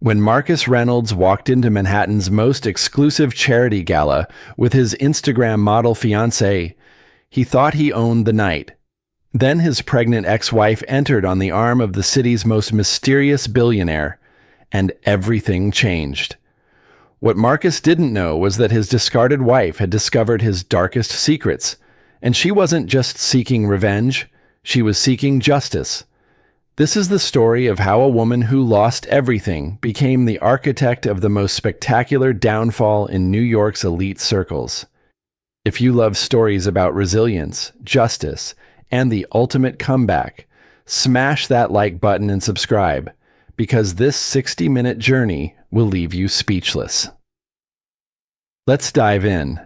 When Marcus Reynolds walked into Manhattan's most exclusive charity gala with his Instagram model Fiancée, he thought he owned the night. Then his pregnant ex-wife entered on the arm of the city's most mysterious billionaire, and everything changed. What Marcus didn't know was that his discarded wife had discovered his darkest secrets, and she wasn't just seeking revenge, she was seeking justice. This is the story of how a woman who lost everything became the architect of the most spectacular downfall in New York's elite circles. If you love stories about resilience, justice, and the ultimate comeback, smash that like button and subscribe, because this 60-minute journey will leave you speechless. Let's dive in.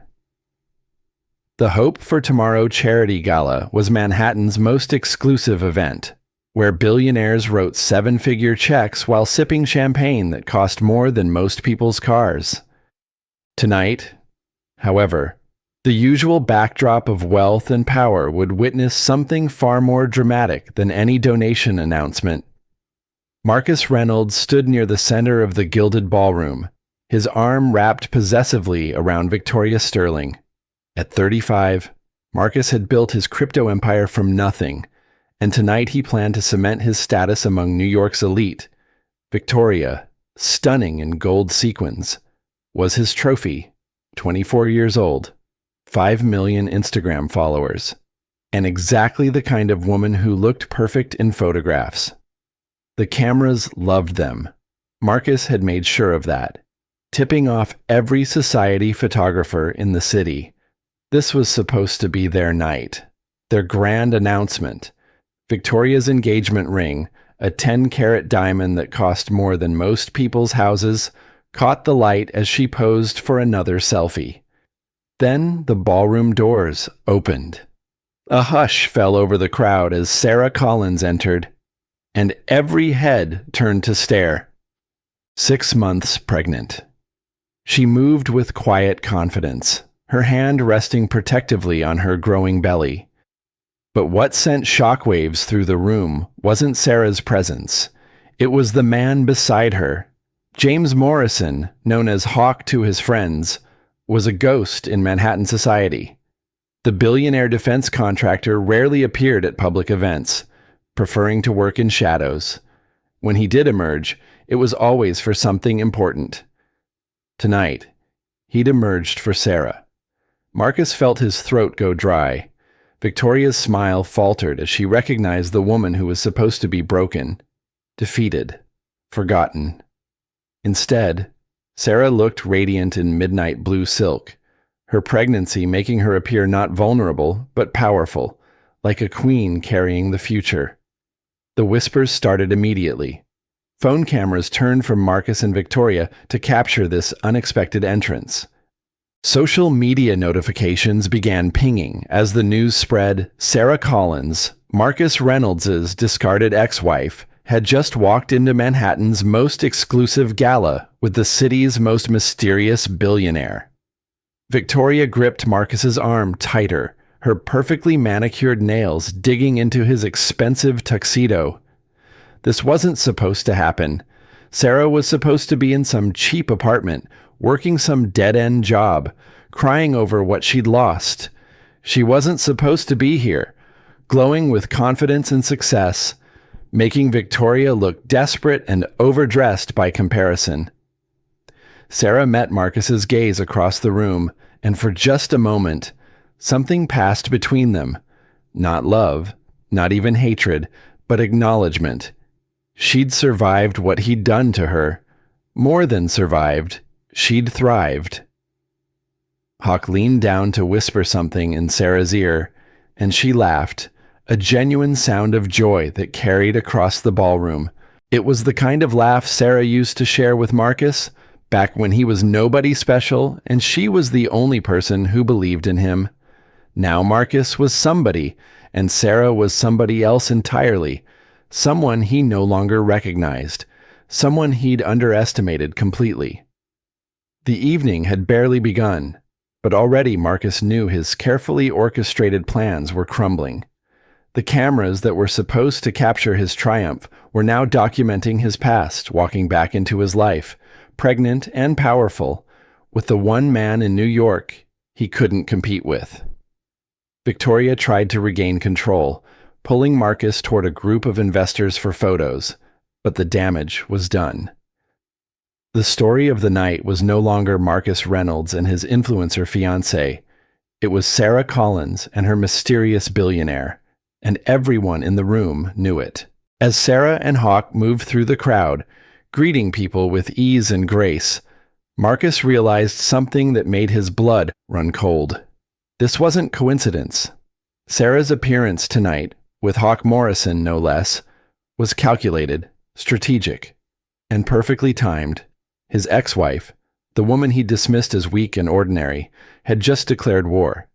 The Hope for Tomorrow Charity Gala was Manhattan's most exclusive event, where billionaires wrote seven-figure checks while sipping champagne that cost more than most people's cars. Tonight, however, the usual backdrop of wealth and power would witness something far more dramatic than any donation announcement. Marcus Reynolds stood near the center of the gilded ballroom, his arm wrapped possessively around Victoria Sterling. At 35, Marcus had built his crypto empire from nothing, and tonight he planned to cement his status among New York's elite. Victoria, stunning in gold sequins, was his trophy. 24 years old, 5 million Instagram followers, and exactly the kind of woman who looked perfect in photographs. The cameras loved them. Marcus had made sure of that, tipping off every society photographer in the city. This was supposed to be their night, their grand announcement. Victoria's engagement ring, a 10-carat diamond that cost more than most people's houses, caught the light as she posed for another selfie. Then the ballroom doors opened. A hush fell over the crowd as Sarah Collins entered, and every head turned to stare. 6 months pregnant. She moved with quiet confidence, her hand resting protectively on her growing belly. But what sent shockwaves through the room wasn't Sarah's presence. It was the man beside her. James Morrison, known as Hawk to his friends, was a ghost in Manhattan society. The billionaire defense contractor rarely appeared at public events, preferring to work in shadows. When he did emerge, it was always for something important. Tonight, he'd emerged for Sarah. Marcus felt his throat go dry. Victoria's smile faltered as she recognized the woman who was supposed to be broken, defeated, forgotten. Instead, Sarah looked radiant in midnight blue silk, her pregnancy making her appear not vulnerable, but powerful, like a queen carrying the future. The whispers started immediately. Phone cameras turned from Marcus and Victoria to capture this unexpected entrance. Social media notifications began pinging as the news spread. Sarah Collins, Marcus Reynolds' discarded ex-wife, had just walked into Manhattan's most exclusive gala with the city's most mysterious billionaire. Victoria gripped Marcus's arm tighter, her perfectly manicured nails digging into his expensive tuxedo. This wasn't supposed to happen. Sarah was supposed to be in some cheap apartment, working some dead-end job, crying over what she'd lost. She wasn't supposed to be here, glowing with confidence and success, making Victoria look desperate and overdressed by comparison. Sarah met Marcus's gaze across the room, and for just a moment, something passed between them. Not love, not even hatred, but acknowledgement. She'd survived what he'd done to her. More than survived, she'd thrived. Hawk leaned down to whisper something in Sarah's ear, and she laughed, a genuine sound of joy that carried across the ballroom. It was the kind of laugh Sarah used to share with Marcus, back when he was nobody special and she was the only person who believed in him. Now Marcus was somebody, and Sarah was somebody else entirely, someone he no longer recognized, someone he'd underestimated completely. The evening had barely begun, but already Marcus knew his carefully orchestrated plans were crumbling. The cameras that were supposed to capture his triumph were now documenting his past, walking back into his life, pregnant and powerful, with the one man in New York he couldn't compete with. Victoria tried to regain control, pulling Marcus toward a group of investors for photos, but the damage was done. The story of the night was no longer Marcus Reynolds and his influencer fiancée. It was Sarah Collins and her mysterious billionaire, and everyone in the room knew it. As Sarah and Hawk moved through the crowd, greeting people with ease and grace, Marcus realized something that made his blood run cold. This wasn't coincidence. Sarah's appearance tonight, with Hawk Morrison no less, was calculated, strategic, and perfectly timed. His ex-wife, the woman he dismissed as weak and ordinary, had just declared war,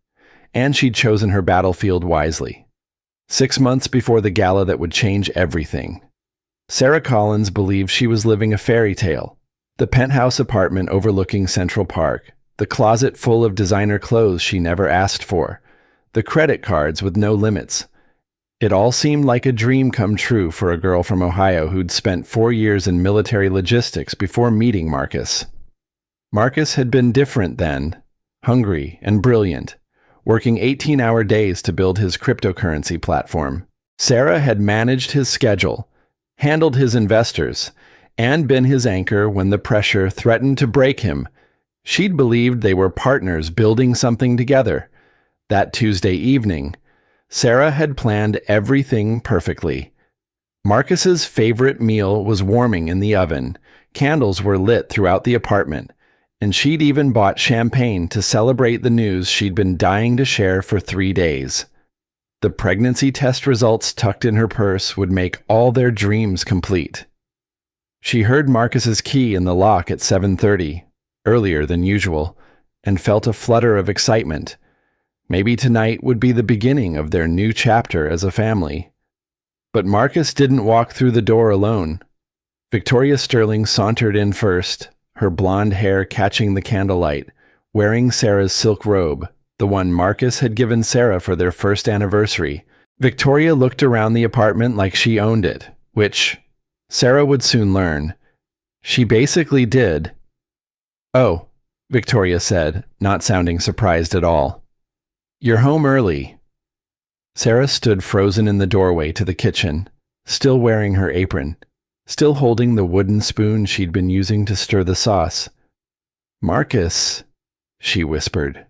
and she'd chosen her battlefield wisely. 6 months before the gala that would change everything. Sarah Collins believed she was living a fairy tale. The penthouse apartment overlooking Central Park, the closet full of designer clothes she never asked for, the credit cards with no limits. It all seemed like a dream come true for a girl from Ohio who'd spent 4 years in military logistics before meeting Marcus. Marcus had been different then, hungry and brilliant, working 18-hour days to build his cryptocurrency platform. Sarah had managed his schedule, handled his investors, and been his anchor when the pressure threatened to break him. She'd believed they were partners building something together. That Tuesday evening, Sarah had planned everything perfectly. Marcus's favorite meal was warming in the oven, candles were lit throughout the apartment, and she'd even bought champagne to celebrate the news she'd been dying to share for 3 days. The pregnancy test results tucked in her purse would make all their dreams complete. She heard Marcus's key in the lock at 7:30, earlier than usual, and felt a flutter of excitement. Maybe tonight would be the beginning of their new chapter as a family. But Marcus didn't walk through the door alone. Victoria Sterling sauntered in first, her blonde hair catching the candlelight, wearing Sarah's silk robe, the one Marcus had given Sarah for their first anniversary. Victoria looked around the apartment like she owned it, which Sarah would soon learn. She basically did. "Oh," Victoria said, not sounding surprised at all. "You're home early." Sarah stood frozen in the doorway to the kitchen, still wearing her apron, still holding the wooden spoon she'd been using to stir the sauce. "Marcus," she whispered.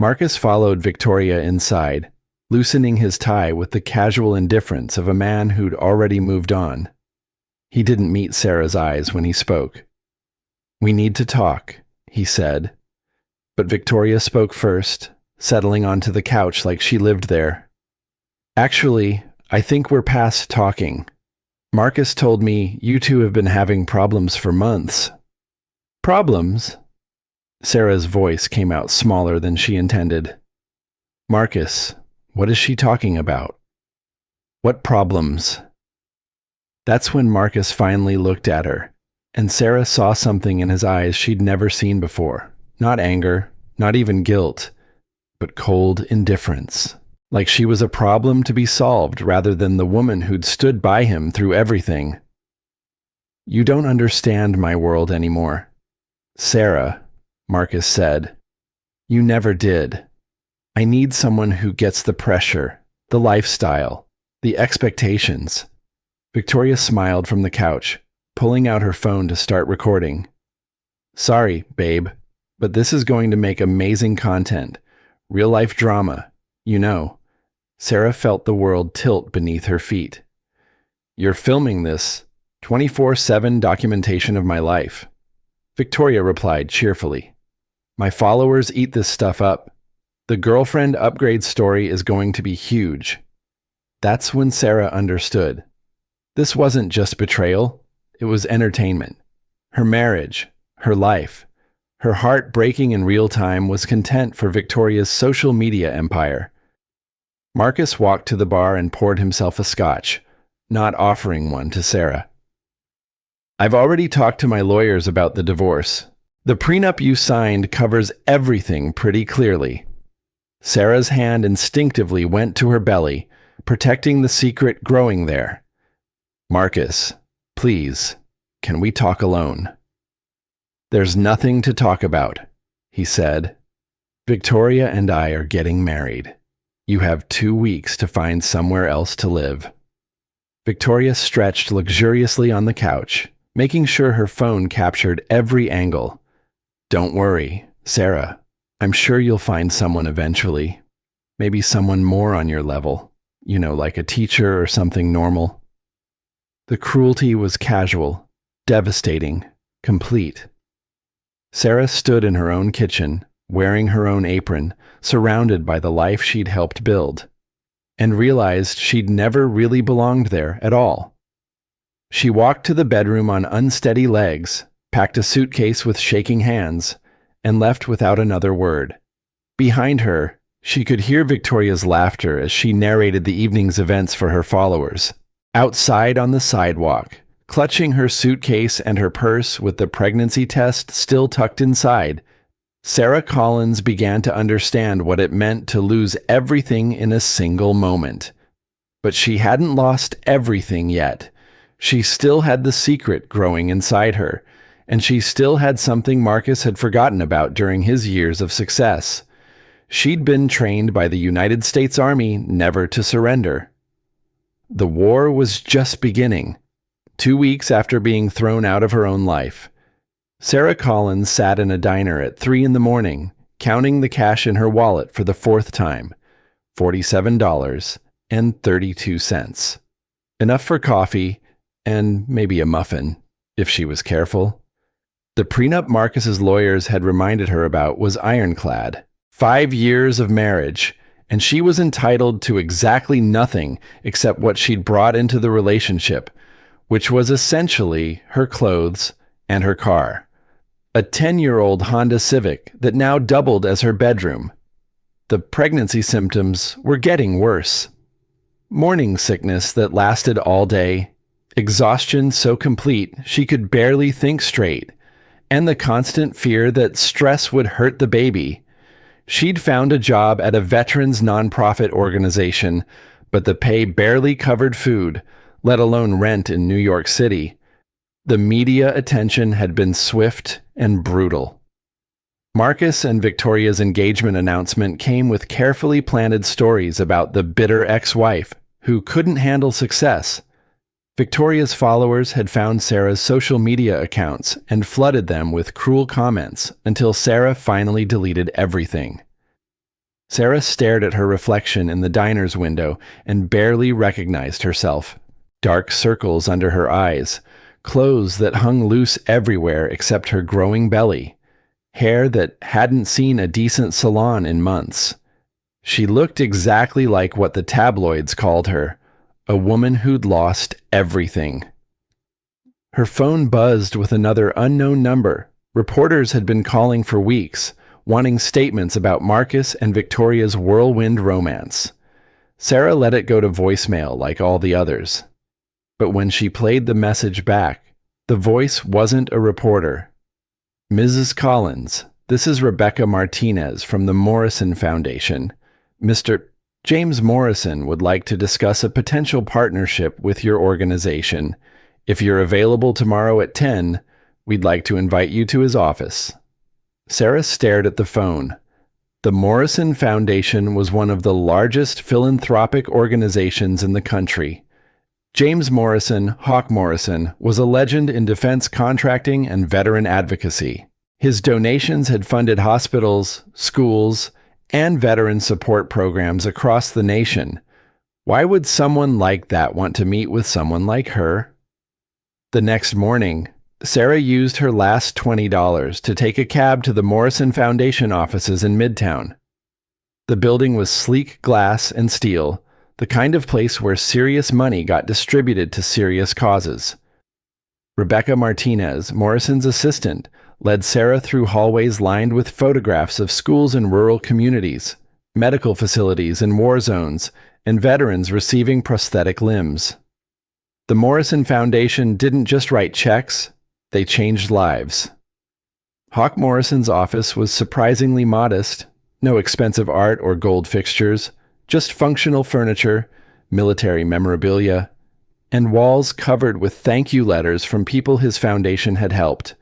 Marcus followed Victoria inside, loosening his tie with the casual indifference of a man who'd already moved on. He didn't meet Sarah's eyes when he spoke. "We need to talk," he said. But Victoria spoke first, settling onto the couch like she lived there. "Actually, I think we're past talking. Marcus told me you two have been having problems for months." "Problems?" Sarah's voice came out smaller than she intended. "Marcus, what is she talking about? What problems?" That's when Marcus finally looked at her, and Sarah saw something in his eyes she'd never seen before. Not anger, not even guilt, but cold indifference. Like she was a problem to be solved rather than the woman who'd stood by him through everything. "You don't understand my world anymore, Sarah," Marcus said. "You never did. I need someone who gets the pressure, the lifestyle, the expectations." Victoria smiled from the couch, pulling out her phone to start recording. "Sorry, babe, but this is going to make amazing content. Real-life drama, you know." Sarah felt the world tilt beneath her feet. "You're filming this 24/7 documentation of my life," Victoria replied cheerfully. "My followers eat this stuff up. The girlfriend upgrade story is going to be huge." That's when Sarah understood. This wasn't just betrayal, it was entertainment. Her marriage, her life, her heart breaking in real time was content for Victoria's social media empire. Marcus walked to the bar and poured himself a scotch, not offering one to Sarah. "I've already talked to my lawyers about the divorce. The prenup you signed covers everything pretty clearly." Sarah's hand instinctively went to her belly, protecting the secret growing there. "Marcus, please, can we talk alone?" "There's nothing to talk about," he said. "Victoria and I are getting married. You have 2 weeks to find somewhere else to live." Victoria stretched luxuriously on the couch, making sure her phone captured every angle. "Don't worry, Sarah. I'm sure you'll find someone eventually. Maybe someone more on your level. Like a teacher or something normal." The cruelty was casual, devastating, complete. Sarah stood in her own kitchen, wearing her own apron, surrounded by the life she'd helped build, and realized she'd never really belonged there at all. She walked to the bedroom on unsteady legs, packed a suitcase with shaking hands, and left without another word. Behind her, she could hear Victoria's laughter as she narrated the evening's events for her followers. Outside on the sidewalk, clutching her suitcase and her purse with the pregnancy test still tucked inside, Sarah Collins began to understand what it meant to lose everything in a single moment. But she hadn't lost everything yet. She still had the secret growing inside her, and she still had something Marcus had forgotten about during his years of success. She'd been trained by the United States Army never to surrender. The war was just beginning. 2 weeks after being thrown out of her own life, Sarah Collins sat in a diner at 3 a.m, counting the cash in her wallet for the 4th time, $47.32. Enough for coffee and maybe a muffin, if she was careful. The prenup Marcus's lawyers had reminded her about was ironclad. 5 years of marriage, and she was entitled to exactly nothing except what she'd brought into the relationship, which was essentially her clothes and her car. A 10-year-old Honda Civic that now doubled as her bedroom. The pregnancy symptoms were getting worse. Morning sickness that lasted all day, exhaustion so complete she could barely think straight, and the constant fear that stress would hurt the baby. She'd found a job at a veterans nonprofit organization, but the pay barely covered food, let alone rent in New York City. The media attention had been swift and brutal. Marcus and Victoria's engagement announcement came with carefully planted stories about the bitter ex-wife who couldn't handle success. Victoria's followers had found Sarah's social media accounts and flooded them with cruel comments until Sarah finally deleted everything. Sarah stared at her reflection in the diner's window and barely recognized herself. Dark circles under her eyes, clothes that hung loose everywhere except her growing belly, hair that hadn't seen a decent salon in months. She looked exactly like what the tabloids called her, a woman who'd lost everything. Her phone buzzed with another unknown number. Reporters had been calling for weeks, wanting statements about Marcus and Victoria's whirlwind romance. Sarah let it go to voicemail like all the others. But when she played the message back, the voice wasn't a reporter. "Mrs. Collins, this is Rebecca Martinez from the Morrison Foundation. Mr. James Morrison would like to discuss a potential partnership with your organization. If you're available tomorrow at 10, we'd like to invite you to his office." Sarah stared at the phone. The Morrison Foundation was one of the largest philanthropic organizations in the country. James Morrison, Hawk Morrison, was a legend in defense contracting and veteran advocacy. His donations had funded hospitals, schools, and veteran support programs across the nation. Why would someone like that want to meet with someone like her? The next morning, Sarah used her last $20 to take a cab to the Morrison Foundation offices in Midtown. The building was sleek glass and steel, the kind of place where serious money got distributed to serious causes. Rebecca Martinez, Morrison's assistant, led Sarah through hallways lined with photographs of schools in rural communities, medical facilities in war zones, and veterans receiving prosthetic limbs. The Morrison Foundation didn't just write checks, they changed lives. Hawk Morrison's office was surprisingly modest, no expensive art or gold fixtures, just functional furniture, military memorabilia, and walls covered with thank you letters from people his foundation had helped.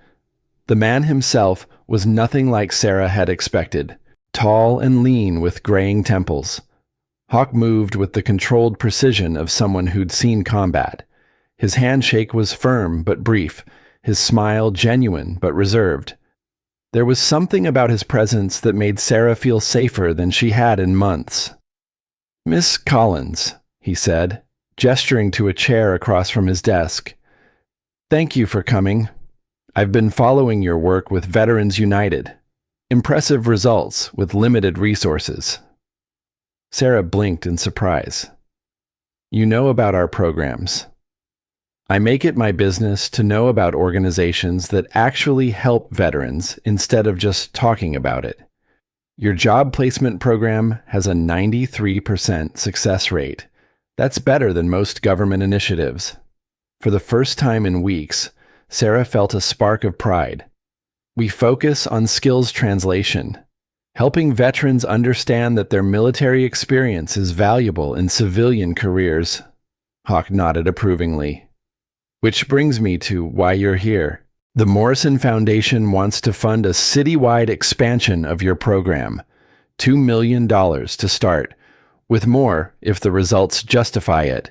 The man himself was nothing like Sarah had expected, tall and lean with graying temples. Hawk moved with the controlled precision of someone who'd seen combat. His handshake was firm but brief, his smile genuine but reserved. There was something about his presence that made Sarah feel safer than she had in months. "Miss Collins," he said, gesturing to a chair across from his desk. "Thank you for coming. I've been following your work with Veterans United. Impressive results with limited resources." Sarah blinked in surprise. "You know about our programs. I make it my business to know about organizations that actually help veterans instead of just talking about it. Your job placement program has a 93% success rate. That's better than most government initiatives." For the first time in weeks, Sarah felt a spark of pride. "We focus on skills translation, helping veterans understand that their military experience is valuable in civilian careers." Hawk nodded approvingly. "Which brings me to why you're here. The Morrison Foundation wants to fund a citywide expansion of your program. $2 million to start, with more if the results justify it."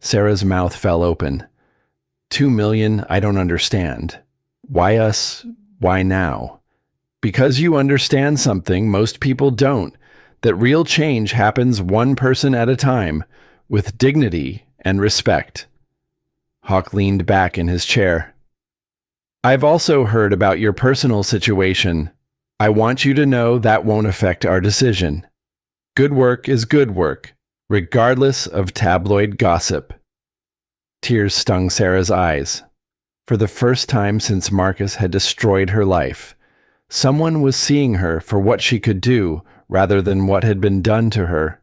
Sarah's mouth fell open. $2 million, I don't understand. Why us? Why now?" "Because you understand something most people don't, that real change happens one person at a time, with dignity and respect." Hawk leaned back in his chair. "I've also heard about your personal situation. I want you to know that won't affect our decision. Good work is good work, regardless of tabloid gossip." Tears stung Sarah's eyes. For the first time since Marcus had destroyed her life, someone was seeing her for what she could do rather than what had been done to her.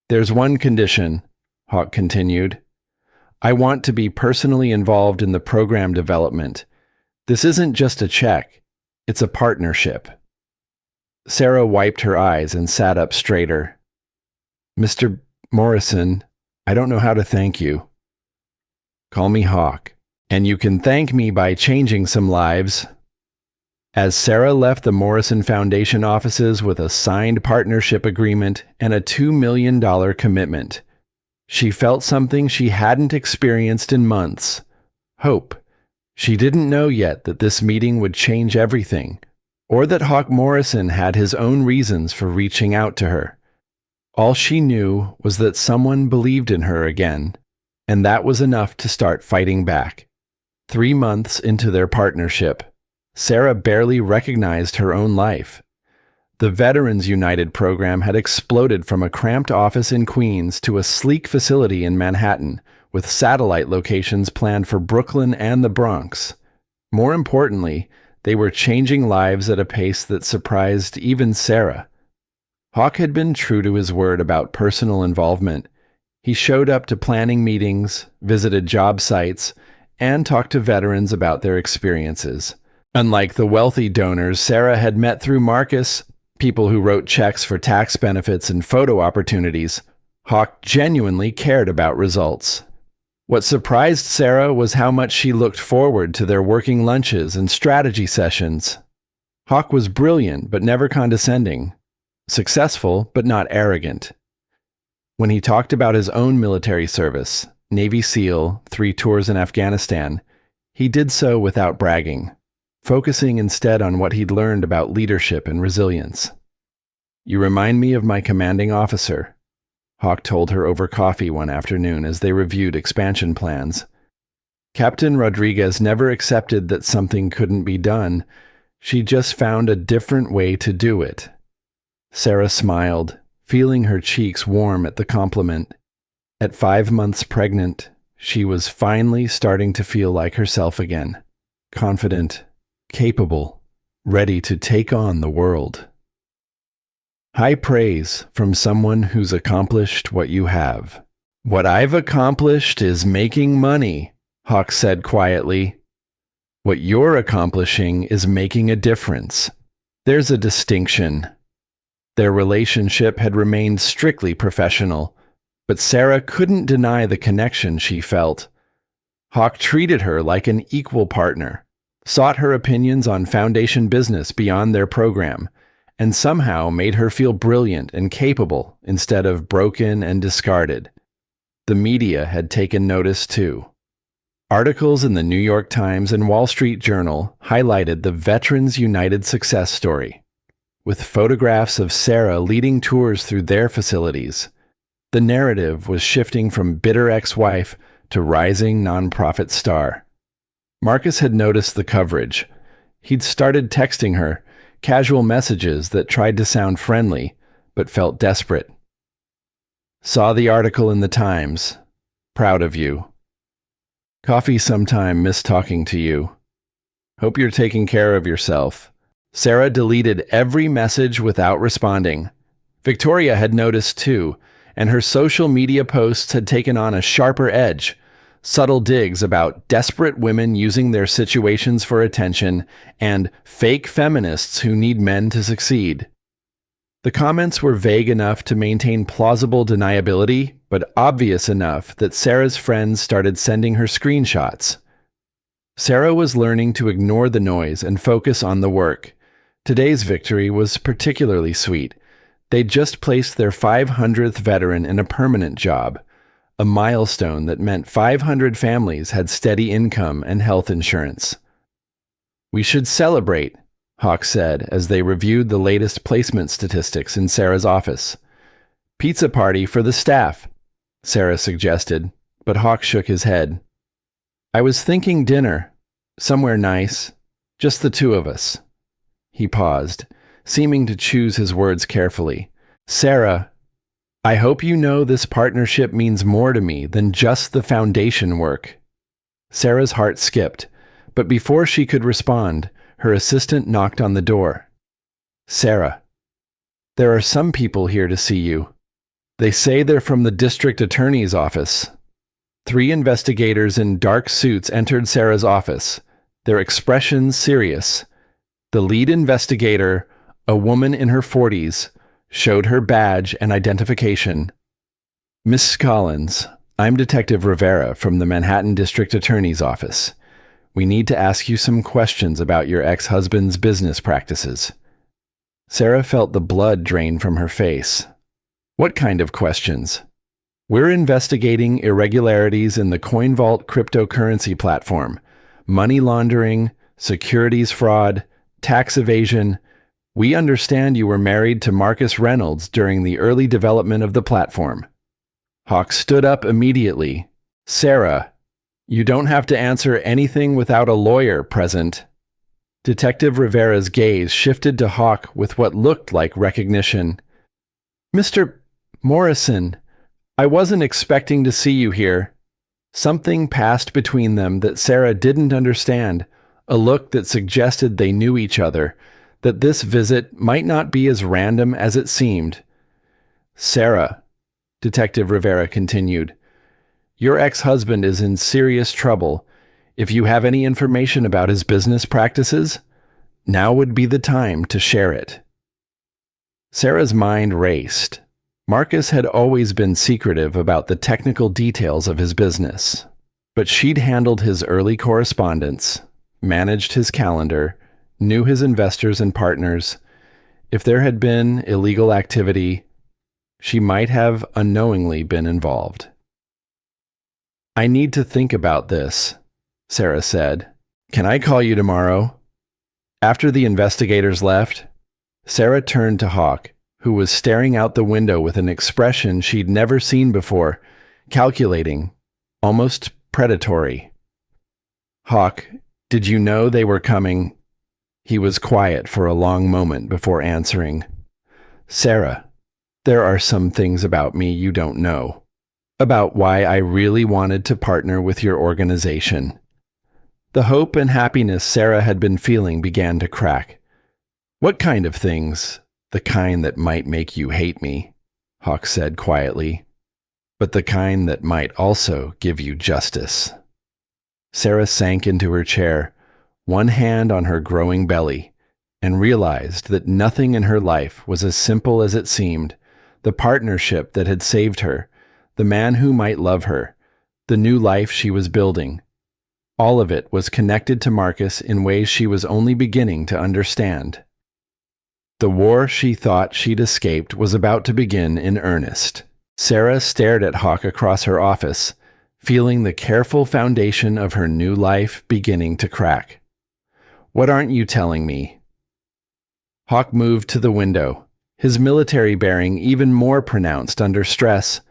"There's one condition," Hawk continued. "I want to be personally involved in the program development. This isn't just a check, it's a partnership." Sarah wiped her eyes and sat up straighter. "Mr. Morrison, I don't know how to thank you." "Call me Hawk, and you can thank me by changing some lives." As Sarah left the Morrison Foundation offices with a signed partnership agreement and a $2 million commitment, she felt something she hadn't experienced in months. Hope. She didn't know yet that this meeting would change everything, or that Hawk Morrison had his own reasons for reaching out to her. All she knew was that someone believed in her again, and that was enough to start fighting back. 3 months into their partnership, Sarah barely recognized her own life. The Veterans United program had exploded from a cramped office in Queens to a sleek facility in Manhattan, with satellite locations planned for Brooklyn and the Bronx. More importantly, they were changing lives at a pace that surprised even Sarah. Hawk had been true to his word about personal involvement. He showed up to planning meetings, visited job sites, and talked to veterans about their experiences. Unlike the wealthy donors Sarah had met through Marcus, people who wrote checks for tax benefits and photo opportunities, Hawk genuinely cared about results. What surprised Sarah was how much she looked forward to their working lunches and strategy sessions. Hawk was brilliant but never condescending, successful but not arrogant. When he talked about his own military service, Navy SEAL, 3 tours in Afghanistan, he did so without bragging, focusing instead on what he'd learned about leadership and resilience. "You remind me of my commanding officer," Hawk told her over coffee one afternoon as they reviewed expansion plans. "Captain Rodriguez never accepted that something couldn't be done. She just found a different way to do it." Sarah smiled, feeling her cheeks warm at the compliment. At 5 months pregnant, she was finally starting to feel like herself again, confident, capable, ready to take on the world. High praise from someone who's accomplished what you have. "What I've accomplished is making money," Hawk said quietly. "What you're accomplishing is making a difference. There's a distinction." Their relationship had remained strictly professional, But Sarah couldn't deny the connection she felt. Hawk treated her like an equal partner, sought her opinions on foundation business beyond their program, and somehow made her feel brilliant and capable instead of broken and discarded. The media had taken notice too. Articles in the New York Times and Wall Street Journal highlighted the Veterans United success story, with photographs of Sarah leading tours through their facilities. The narrative was shifting from bitter ex-wife to rising nonprofit star. Marcus had noticed the coverage. He'd started texting her, casual messages that tried to sound friendly, but felt desperate. Saw the article in the Times. Proud of you. Coffee sometime, miss talking to you. Hope you're taking care of yourself. Sarah deleted every message without responding. Victoria had noticed too, and her social media posts had taken on a sharper edge. Subtle digs about desperate women using their situations for attention and fake feminists who need men to succeed. The comments were vague enough to maintain plausible deniability, but obvious enough that Sarah's friends started sending her screenshots. Sarah was learning to ignore the noise and focus on the work. Today's victory was particularly sweet. They'd just placed their 500th veteran in a permanent job, a milestone that meant 500 families had steady income and health insurance. "We should celebrate," Hawk said as they reviewed the latest placement statistics in Sarah's office. "Pizza party for the staff," Sarah suggested, but Hawk shook his head. "I was thinking dinner, somewhere nice, just the two of us." He paused, seeming to choose his words carefully. "Sarah, I hope you know this partnership means more to me than just the foundation work." Sarah's heart skipped, but before she could respond, her assistant knocked on the door. "Sarah, there are some people here to see you. They say they're from the district attorney's office." 3 investigators in dark suits entered Sarah's office, their expressions serious. The lead investigator, a woman in her 40s, showed her badge and identification. "Miss Collins, I'm Detective Rivera from the Manhattan District Attorney's Office. We need to ask you some questions about your ex-husband's business practices." Sarah felt the blood drain from her face. "What kind of questions?" "We're investigating irregularities in the CoinVault cryptocurrency platform, money laundering, securities fraud, tax evasion. We understand you were married to Marcus Reynolds during the early development of the platform." Hawk stood up immediately. "Sarah, you don't have to answer anything without a lawyer present." Detective Rivera's gaze shifted to Hawk with what looked like recognition. "Mr. Morrison, I wasn't expecting to see you here." Something passed between them that Sarah didn't understand, a look that suggested they knew each other, that this visit might not be as random as it seemed. "Sarah," Detective Rivera continued, "your ex-husband is in serious trouble. If you have any information about his business practices, now would be the time to share it." Sarah's mind raced. Marcus had always been secretive about the technical details of his business, but she'd handled his early correspondence, managed his calendar, knew his investors and partners. If there had been illegal activity, she might have unknowingly been involved. "I need to think about this," Sarah said. "Can I call you tomorrow?" After the investigators left, Sarah turned to Hawk, who was staring out the window with an expression she'd never seen before, calculating, almost predatory. "Hawk, did you know they were coming?" He was quiet for a long moment before answering. "Sarah, there are some things about me you don't know, about why I really wanted to partner with your organization." The hope and happiness Sarah had been feeling began to crack. "What kind of things?" "The kind that might make you hate me," Hawk said quietly, "but the kind that might also give you justice." Sarah sank into her chair, one hand on her growing belly, and realized that nothing in her life was as simple as it seemed. The partnership that had saved her, the man who might love her, the new life she was building. All of it was connected to Marcus in ways she was only beginning to understand. The war she thought she'd escaped was about to begin in earnest. Sarah stared at Hawk across her office, feeling the careful foundation of her new life beginning to crack. "What aren't you telling me?" Hawk moved to the window, his military bearing even more pronounced under stress.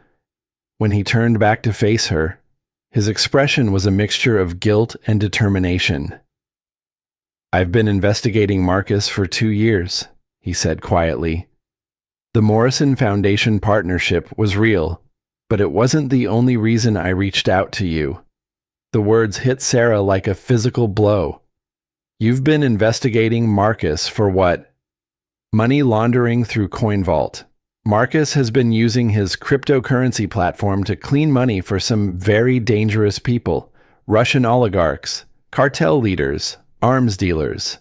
When he turned back to face her, his expression was a mixture of guilt and determination. "I've been investigating Marcus for 2 years," he said quietly. "The Morrison Foundation partnership was real, but it wasn't the only reason I reached out to you." The words hit Sarah like a physical blow. "You've been investigating Marcus for what?" "Money laundering through CoinVault. Marcus has been using his cryptocurrency platform to clean money for some very dangerous people, Russian oligarchs, cartel leaders, arms dealers.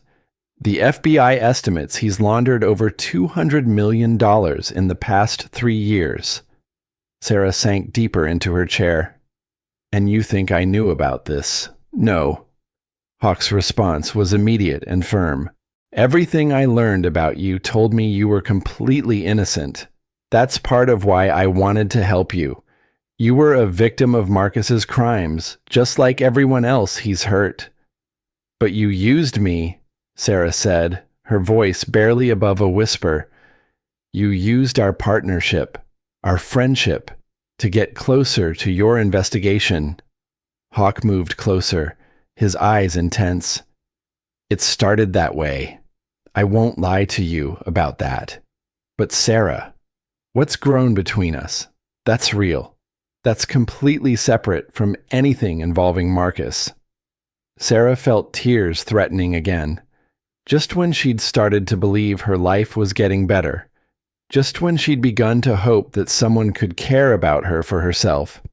The FBI estimates he's laundered over $200 million in the past 3 years. Sarah sank deeper into her chair. "And you think I knew about this?" "No." Hawk's response was immediate and firm. "Everything I learned about you told me you were completely innocent. That's part of why I wanted to help you. You were a victim of Marcus's crimes, just like everyone else he's hurt." "But you used me," Sarah said, her voice barely above a whisper. "You used our partnership, our friendship, to get closer to your investigation." Hawk moved closer, his eyes intense. "It started that way. I won't lie to you about that. But Sarah, what's grown between us? That's real. That's completely separate from anything involving Marcus." Sarah felt tears threatening again. Just when she'd started to believe her life was getting better. Just when she'd begun to hope that someone could care about her for herself.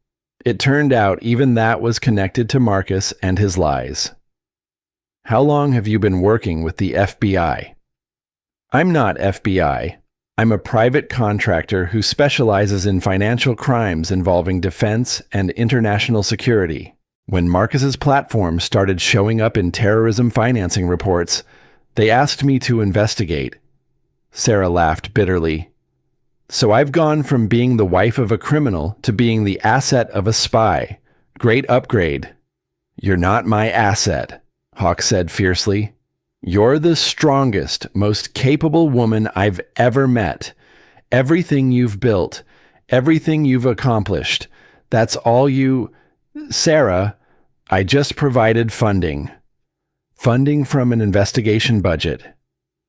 It turned out even that was connected to Marcus and his lies. "How long have you been working with the FBI?" "I'm not FBI. I'm a private contractor who specializes in financial crimes involving defense and international security. When Marcus's platform started showing up in terrorism financing reports, they asked me to investigate." Sarah laughed bitterly. "So I've gone from being the wife of a criminal to being the asset of a spy. Great upgrade." "You're not my asset," Hawk said fiercely. "You're the strongest, most capable woman I've ever met. Everything you've built, everything you've accomplished, that's all you—" "Sarah, I just provided funding. Funding from an investigation budget.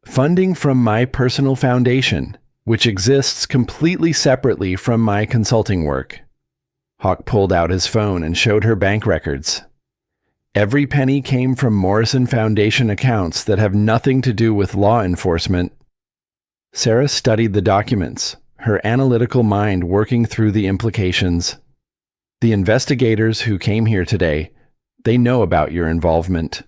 Funding from my personal foundation, which exists completely separately from my consulting work." Hawk pulled out his phone and showed her bank records. "Every penny came from Morrison Foundation accounts that have nothing to do with law enforcement." Sarah studied the documents, her analytical mind working through the implications. "The investigators who came here today, they know about your involvement.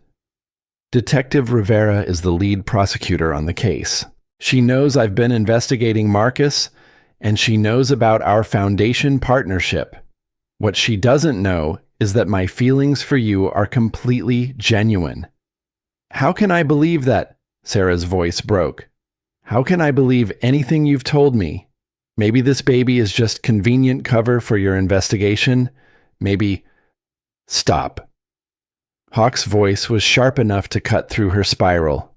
Detective Rivera is the lead prosecutor on the case. She knows I've been investigating Marcus, and she knows about our foundation partnership. What she doesn't know is that my feelings for you are completely genuine." "How can I believe that?" Sarah's voice broke. "How can I believe anything you've told me? Maybe this baby is just convenient cover for your investigation. Maybe—" "Stop." Hawk's voice was sharp enough to cut through her spiral.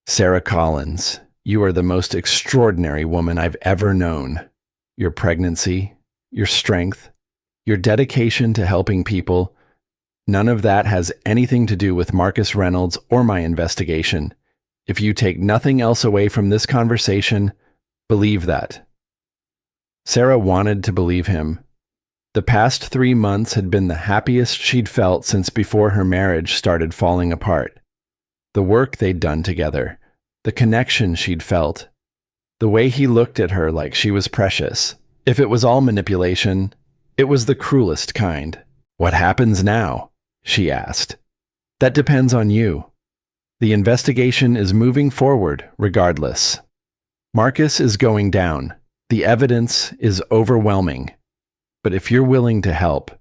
"Sarah Collins, you are the most extraordinary woman I've ever known. Your pregnancy, your strength, your dedication to helping people, none of that has anything to do with Marcus Reynolds or my investigation. If you take nothing else away from this conversation, believe that." Sarah wanted to believe him. The past 3 months had been the happiest she'd felt since before her marriage started falling apart. The work they'd done together, the connection she'd felt, the way he looked at her like she was precious. If it was all manipulation, it was the cruelest kind. "What happens now?" she asked. "That depends on you. The investigation is moving forward regardless. Marcus is going down. The evidence is overwhelming. But if you're willing to help,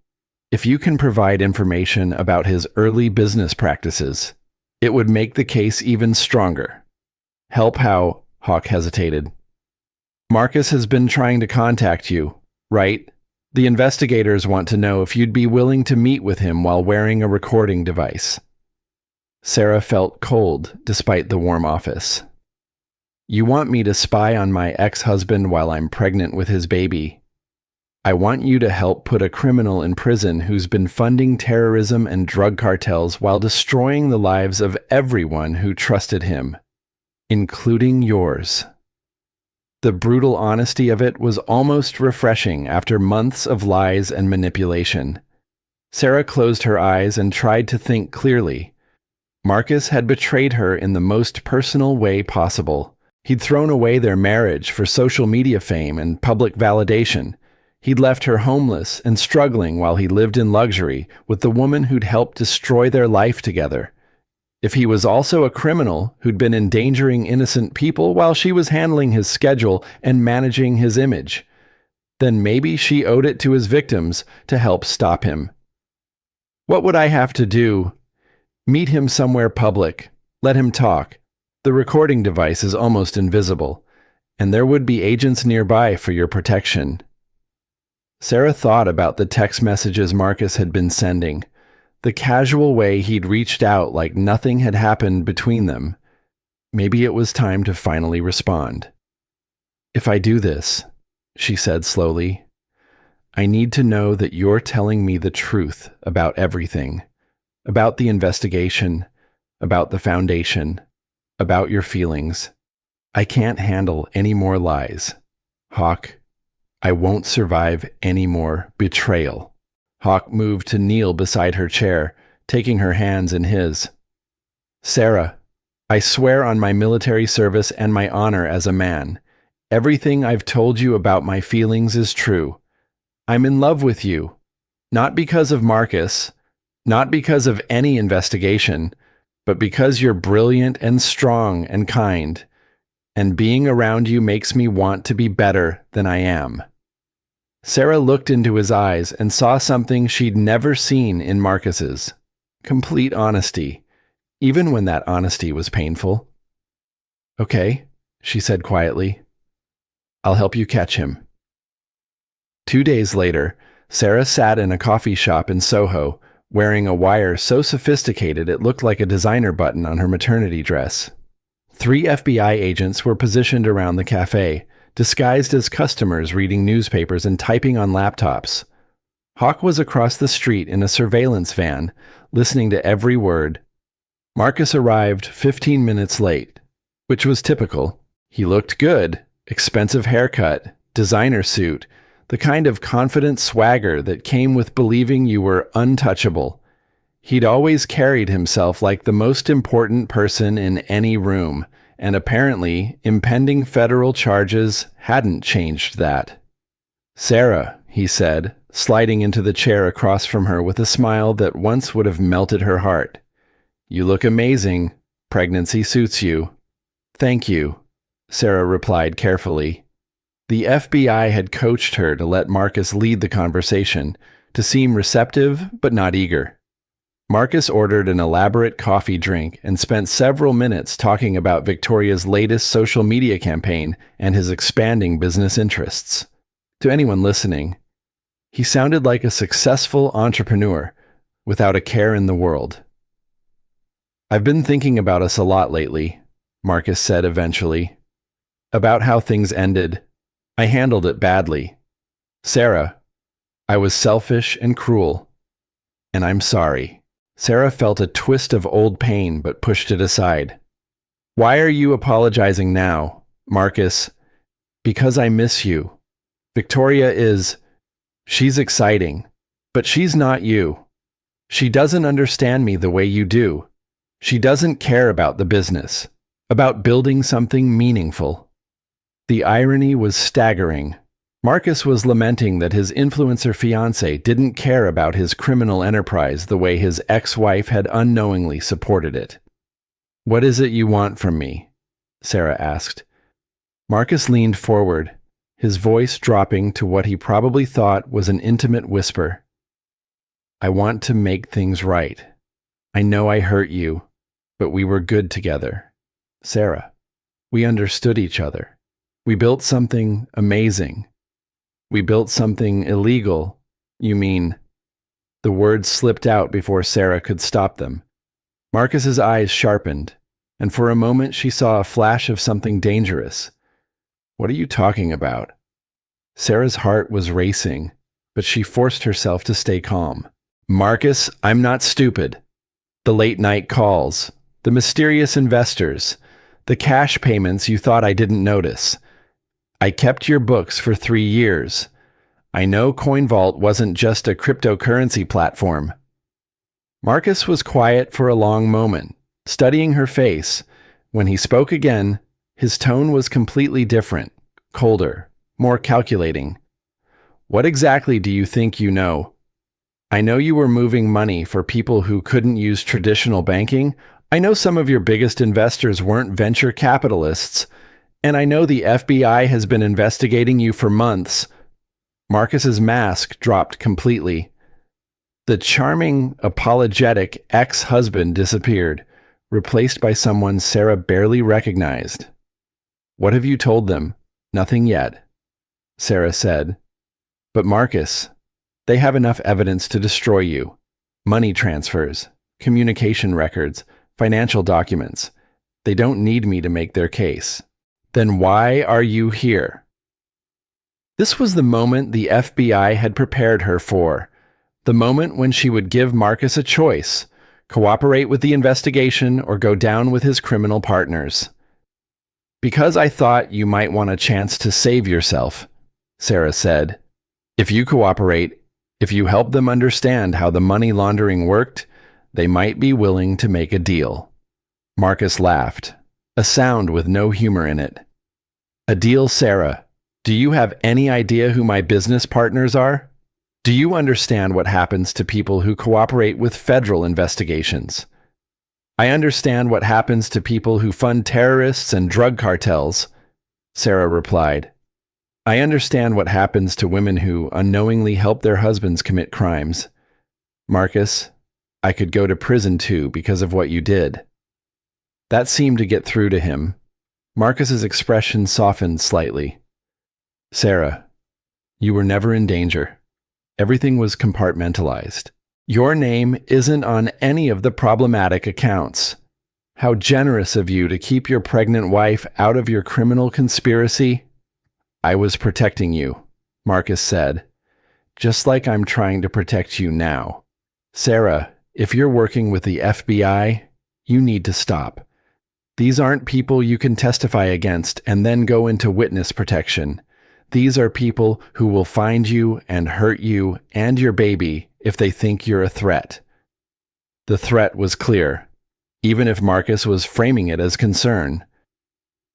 if you can provide information about his early business practices, it would make the case even stronger. Help how? Hawk hesitated. Marcus has been trying to contact you, right? The investigators want to know if you'd be willing to meet with him while wearing a recording device. Sarah felt cold despite the warm office. You want me to spy on my ex-husband while I'm pregnant with his baby. I want you to help put a criminal in prison who's been funding terrorism and drug cartels while destroying the lives of everyone who trusted him, including yours. The brutal honesty of it was almost refreshing after months of lies and manipulation. Sarah closed her eyes and tried to think clearly. Marcus had betrayed her in the most personal way possible. He'd thrown away their marriage for social media fame and public validation. He'd left her homeless and struggling while he lived in luxury with the woman who'd helped destroy their life together. If he was also a criminal who'd been endangering innocent people while she was handling his schedule and managing his image, then maybe she owed it to his victims to help stop him. What would I have to do? Meet him somewhere public. Let him talk. The recording device is almost invisible, and there would be agents nearby for your protection. Sarah thought about the text messages Marcus had been sending, the casual way he'd reached out like nothing had happened between them. Maybe it was time to finally respond. If I do this, she said slowly, I need to know that you're telling me the truth about everything, about the investigation, about the foundation, about your feelings. I can't handle any more lies. Hawk, I won't survive any more betrayal. Hawk moved to kneel beside her chair, taking her hands in his. Sarah, I swear on my military service and my honor as a man, everything I've told you about my feelings is true. I'm in love with you, not because of Marcus, not because of any investigation, but because you're brilliant and strong and kind, and being around you makes me want to be better than I am. Sarah looked into his eyes and saw something she'd never seen in Marcus's. Complete honesty, even when that honesty was painful. Okay, she said quietly. I'll help you catch him. 2 days later, Sarah sat in a coffee shop in Soho, wearing a wire so sophisticated it looked like a designer button on her maternity dress. 3 FBI agents were positioned around the cafe, disguised as customers reading newspapers and typing on laptops. Hawk was across the street in a surveillance van, listening to every word. Marcus arrived 15 minutes late, which was typical. He looked good, expensive haircut, designer suit, the kind of confident swagger that came with believing you were untouchable. He'd always carried himself like the most important person in any room, and apparently impending federal charges hadn't changed that. Sarah, he said, sliding into the chair across from her with a smile that once would have melted her heart. You look amazing. Pregnancy suits you. Thank you, Sarah replied carefully. The FBI had coached her to let Marcus lead the conversation, to seem receptive but not eager. Marcus ordered an elaborate coffee drink and spent several minutes talking about Victoria's latest social media campaign and his expanding business interests. To anyone listening, he sounded like a successful entrepreneur without a care in the world. I've been thinking about us a lot lately, Marcus said eventually. About how things ended. I handled it badly. Sarah, I was selfish and cruel, and I'm sorry. Sarah felt a twist of old pain but pushed it aside. Why are you apologizing now, Marcus? Because I miss you. Victoria she's exciting, but she's not you. She doesn't understand me the way you do. She doesn't care about the business, about building something meaningful. The irony was staggering. Marcus was lamenting that his influencer fiancée didn't care about his criminal enterprise the way his ex-wife had unknowingly supported it. What is it you want from me? Sarah asked. Marcus leaned forward, his voice dropping to what he probably thought was an intimate whisper. I want to make things right. I know I hurt you, but we were good together. Sarah, we understood each other. We built something amazing. We built something illegal. You mean? The words slipped out before Sarah could stop them. Marcus's eyes sharpened, and for a moment she saw a flash of something dangerous. What are you talking about? Sarah's heart was racing, but she forced herself to stay calm. Marcus, I'm not stupid. The late night calls, the mysterious investors, the cash payments you thought I didn't notice. I kept your books for 3 years. I know CoinVault wasn't just a cryptocurrency platform. Marcus was quiet for a long moment, studying her face. When he spoke again, his tone was completely different, colder, more calculating. What exactly do you think you know? I know you were moving money for people who couldn't use traditional banking. I know some of your biggest investors weren't venture capitalists. And I know the FBI has been investigating you for months. Marcus's mask dropped completely. The charming, apologetic ex-husband disappeared, replaced by someone Sarah barely recognized. What have you told them? Nothing yet, Sarah said. But Marcus, they have enough evidence to destroy you. Money transfers, communication records, financial documents. They don't need me to make their case. Then why are you here? This was the moment the FBI had prepared her for. The moment when she would give Marcus a choice, cooperate with the investigation or go down with his criminal partners. Because I thought you might want a chance to save yourself, Sarah said. If you cooperate, if you help them understand how the money laundering worked, they might be willing to make a deal. Marcus laughed, a sound with no humor in it. A deal, Sarah. Do you have any idea who my business partners are? Do you understand what happens to people who cooperate with federal investigations? I understand what happens to people who fund terrorists and drug cartels, Sarah replied. I understand what happens to women who unknowingly help their husbands commit crimes. Marcus, I could go to prison too because of what you did. That seemed to get through to him. Marcus's expression softened slightly. Sarah, you were never in danger. Everything was compartmentalized. Your name isn't on any of the problematic accounts. How generous of you to keep your pregnant wife out of your criminal conspiracy. I was protecting you, Marcus said, just like I'm trying to protect you now. Sarah, if you're working with the FBI, you need to stop. These aren't people you can testify against and then go into witness protection. These are people who will find you and hurt you and your baby if they think you're a threat. The threat was clear, even if Marcus was framing it as concern.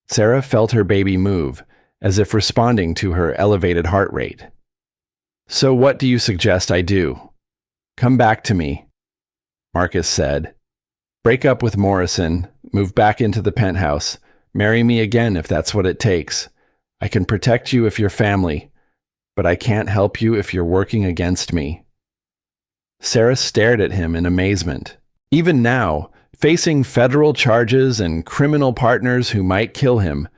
Sarah felt her baby move, as if responding to her elevated heart rate. So what do you suggest I do? Come back to me, Marcus said. Break up with Morrison, move back into the penthouse, marry me again if that's what it takes. I can protect you if you're family, but I can't help you if you're working against me. Sarah stared at him in amazement. Even now, facing federal charges and criminal partners who might kill him,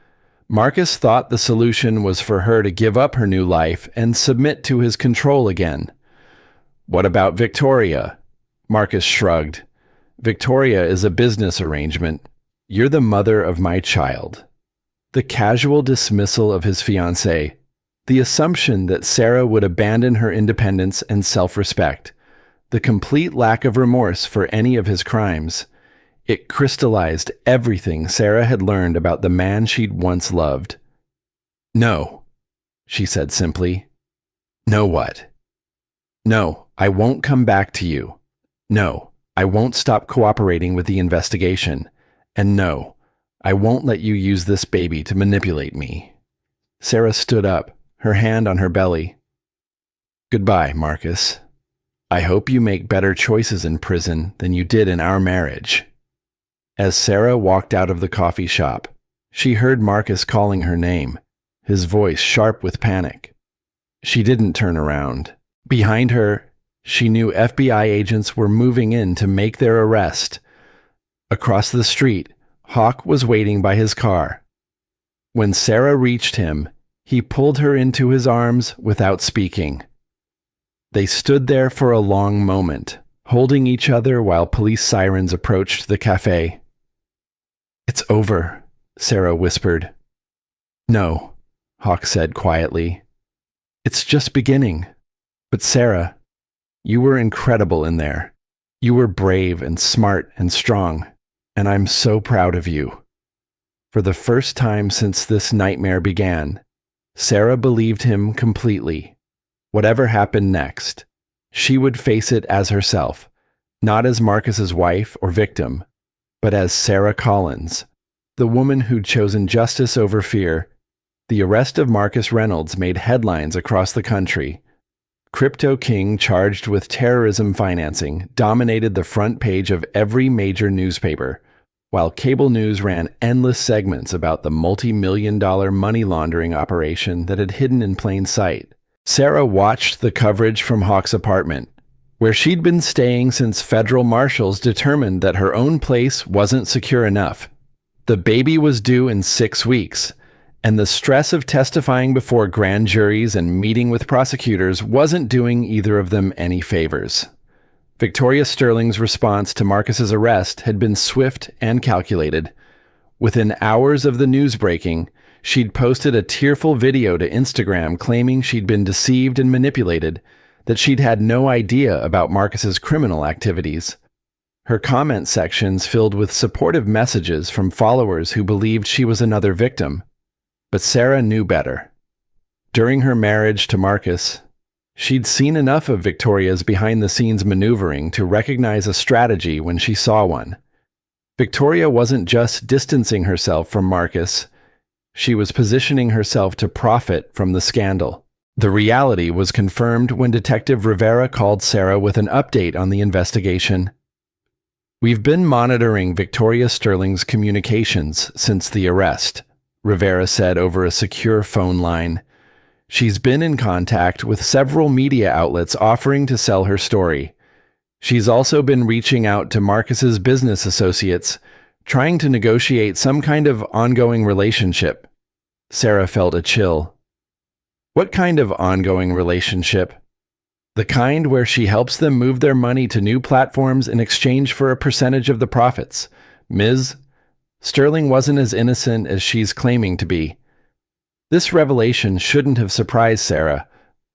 Marcus thought the solution was for her to give up her new life and submit to his control again. What about Victoria? Marcus shrugged. Victoria is a business arrangement. You're the mother of my child. The casual dismissal of his fiancée, the assumption that Sarah would abandon her independence and self-respect, the complete lack of remorse for any of his crimes. It crystallized everything Sarah had learned about the man she'd once loved. No, she said simply. No what? No, I won't come back to you. No, I won't stop cooperating with the investigation. And no, I won't let you use this baby to manipulate me. Sarah stood up, her hand on her belly. Goodbye, Marcus. I hope you make better choices in prison than you did in our marriage. As Sarah walked out of the coffee shop, she heard Marcus calling her name. his voice sharp with panic. She didn't turn around. Behind her, she knew FBI agents were moving in to make their arrest. Across the street, Hawk was waiting by his car. When Sarah reached him, he pulled her into his arms without speaking. They stood there for a long moment, holding each other while police sirens approached the cafe. "It's over," Sarah whispered. "No," Hawk said quietly. "It's just beginning. But Sarah, you were incredible in there. You were brave and smart and strong, and I'm so proud of you." For the first time since this nightmare began, Sarah believed him completely. Whatever happened next, she would face it as herself, not as Marcus's wife or victim, but as Sarah Collins, the woman who'd chosen justice over fear. The arrest of Marcus Reynolds made headlines across the country. Crypto King, charged with terrorism financing, dominated the front page of every major newspaper, while cable news ran endless segments about the multi-million-dollar money laundering operation that had hidden in plain sight. Sarah watched the coverage from Hawk's apartment, where she'd been staying since federal marshals determined that her own place wasn't secure enough. The baby was due in 6 weeks, and the stress of testifying before grand juries and meeting with prosecutors wasn't doing either of them any favors. Victoria Sterling's response to Marcus's arrest had been swift and calculated. Within hours of the news breaking, she'd posted a tearful video to Instagram claiming she'd been deceived and manipulated, that she'd had no idea about Marcus's criminal activities. Her comment sections filled with supportive messages from followers who believed she was another victim. But Sarah knew better. During her marriage to Marcus, she'd seen enough of Victoria's behind-the-scenes maneuvering to recognize a strategy when she saw one. Victoria wasn't just distancing herself from Marcus, she was positioning herself to profit from the scandal. The reality was confirmed when Detective Rivera called Sarah with an update on the investigation. "We've been monitoring Victoria Sterling's communications since the arrest," Rivera said over a secure phone line. "She's been in contact with several media outlets offering to sell her story. She's also been reaching out to Marcus's business associates, trying to negotiate some kind of ongoing relationship." Sarah felt a chill. "What kind of ongoing relationship?" "The kind where she helps them move their money to new platforms in exchange for a percentage of the profits. Ms. Sterling wasn't as innocent as she's claiming to be." This revelation shouldn't have surprised Sarah,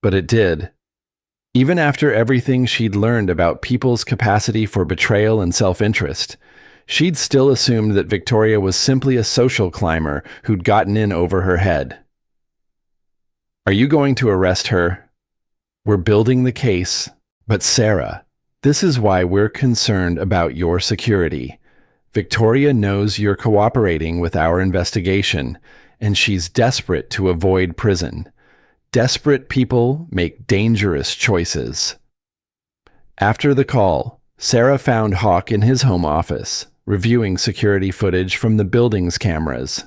but it did. Even after everything she'd learned about people's capacity for betrayal and self-interest, she'd still assumed that Victoria was simply a social climber who'd gotten in over her head. "Are you going to arrest her?" "We're building the case, but Sarah, this is why we're concerned about your security. Victoria knows you're cooperating with our investigation, and she's desperate to avoid prison. Desperate people make dangerous choices." After the call, Sarah found Hawk in his home office, reviewing security footage from the building's cameras.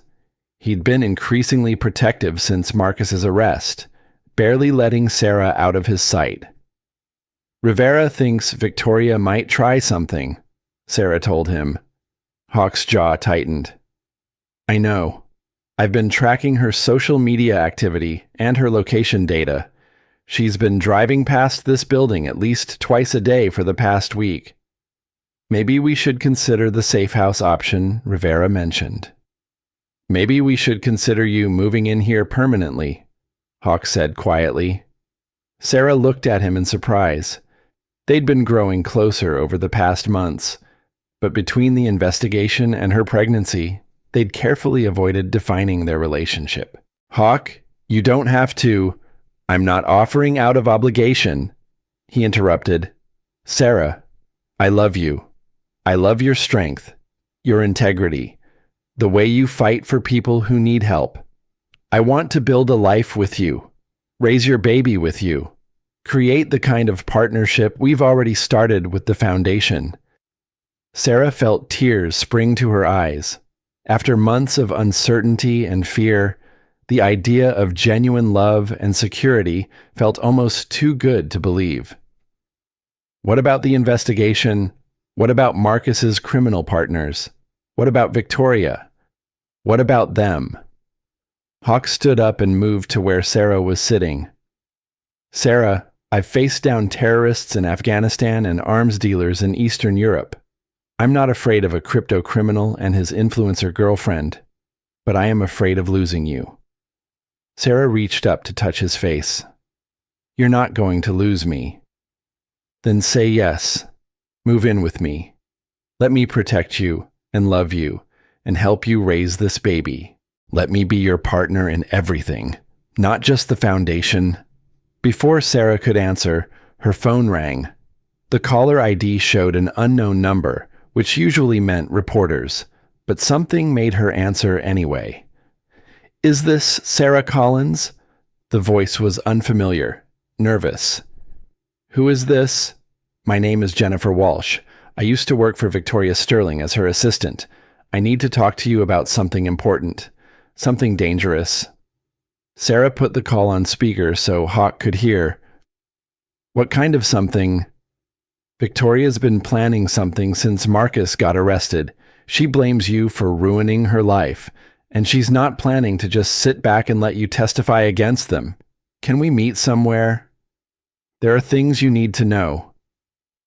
He'd been increasingly protective since Marcus's arrest, barely letting Sarah out of his sight. "Rivera thinks Victoria might try something," Sarah told him. Hawk's jaw tightened. "I know. I've been tracking her social media activity and her location data. She's been driving past this building at least twice a day for the past week. Maybe we should consider the safe house option Rivera mentioned." "Maybe we should consider you moving in here permanently," Hawk said quietly. Sarah looked at him in surprise. They'd been growing closer over the past months, but between the investigation and her pregnancy, they'd carefully avoided defining their relationship. "Hawk, you don't have to. I'm not offering out of obligation," he interrupted. "Sarah, I love you. I love your strength, your integrity, the way you fight for people who need help. I want to build a life with you, raise your baby with you, create the kind of partnership we've already started with the foundation." Sarah felt tears spring to her eyes. After months of uncertainty and fear, The idea of genuine love and security felt almost too good to believe. What about the investigation? What about Marcus's criminal partners? What about Victoria? What about them? Hawk stood up and moved to where Sarah was sitting. Sarah, I've faced down terrorists in Afghanistan and arms dealers in Eastern Europe. I'm not afraid of a crypto criminal and his influencer girlfriend, but I am afraid of losing you. Sarah reached up to touch his face. You're not going to lose me. Then say yes. Move in with me. Let me protect you and love you and help you raise this baby. Let me be your partner in everything, not just the foundation. Before Sarah could answer, her phone rang. The caller ID showed an unknown number, which usually meant reporters, but something made her answer anyway. Is this Sarah Collins? The voice was unfamiliar, nervous. Who is this? My name is Jennifer Walsh. I used to work for Victoria Sterling as her assistant. I need to talk to you about something important, something dangerous. Sarah put the call on speaker so Hawk could hear. What kind of something? Victoria's been planning something since Marcus got arrested. She blames you for ruining her life, and she's not planning to just sit back and let you testify against them. Can we meet somewhere? There are things you need to know.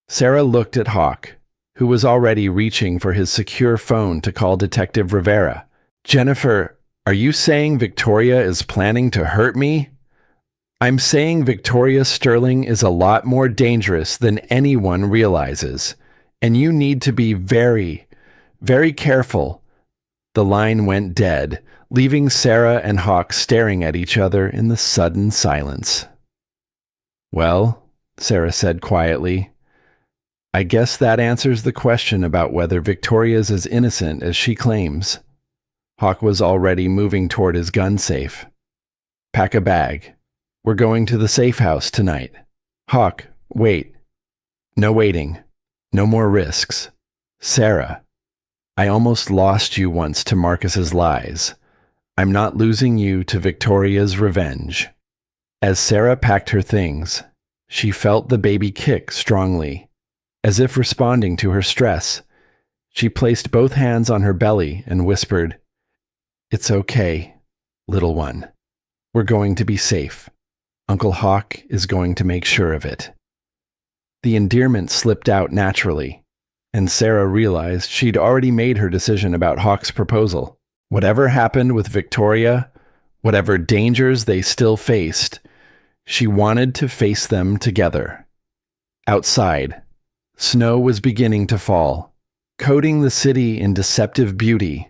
Sarah looked at Hawk, who was already reaching for his secure phone to call Detective Rivera. Jennifer, are you saying Victoria is planning to hurt me? I'm saying Victoria Sterling is a lot more dangerous than anyone realizes, and you need to be very, very careful. The line went dead, leaving Sarah and Hawk staring at each other in the sudden silence. Well, Sarah said quietly, I guess that answers the question about whether Victoria's as innocent as she claims. Hawk was already moving toward his gun safe. Pack a bag. We're going to the safe house tonight. Hawk, wait. No waiting. No more risks. Sarah, I almost lost you once to Marcus's lies. I'm not losing you to Victoria's revenge. As Sarah packed her things, she felt the baby kick strongly. As if responding to her stress, she placed both hands on her belly and whispered, It's okay, little one. We're going to be safe. Uncle Hawk is going to make sure of it. The endearment slipped out naturally, and Sarah realized she'd already made her decision about Hawk's proposal. Whatever happened with Victoria, whatever dangers they still faced, she wanted to face them together. Outside, snow was beginning to fall, coating the city in deceptive beauty.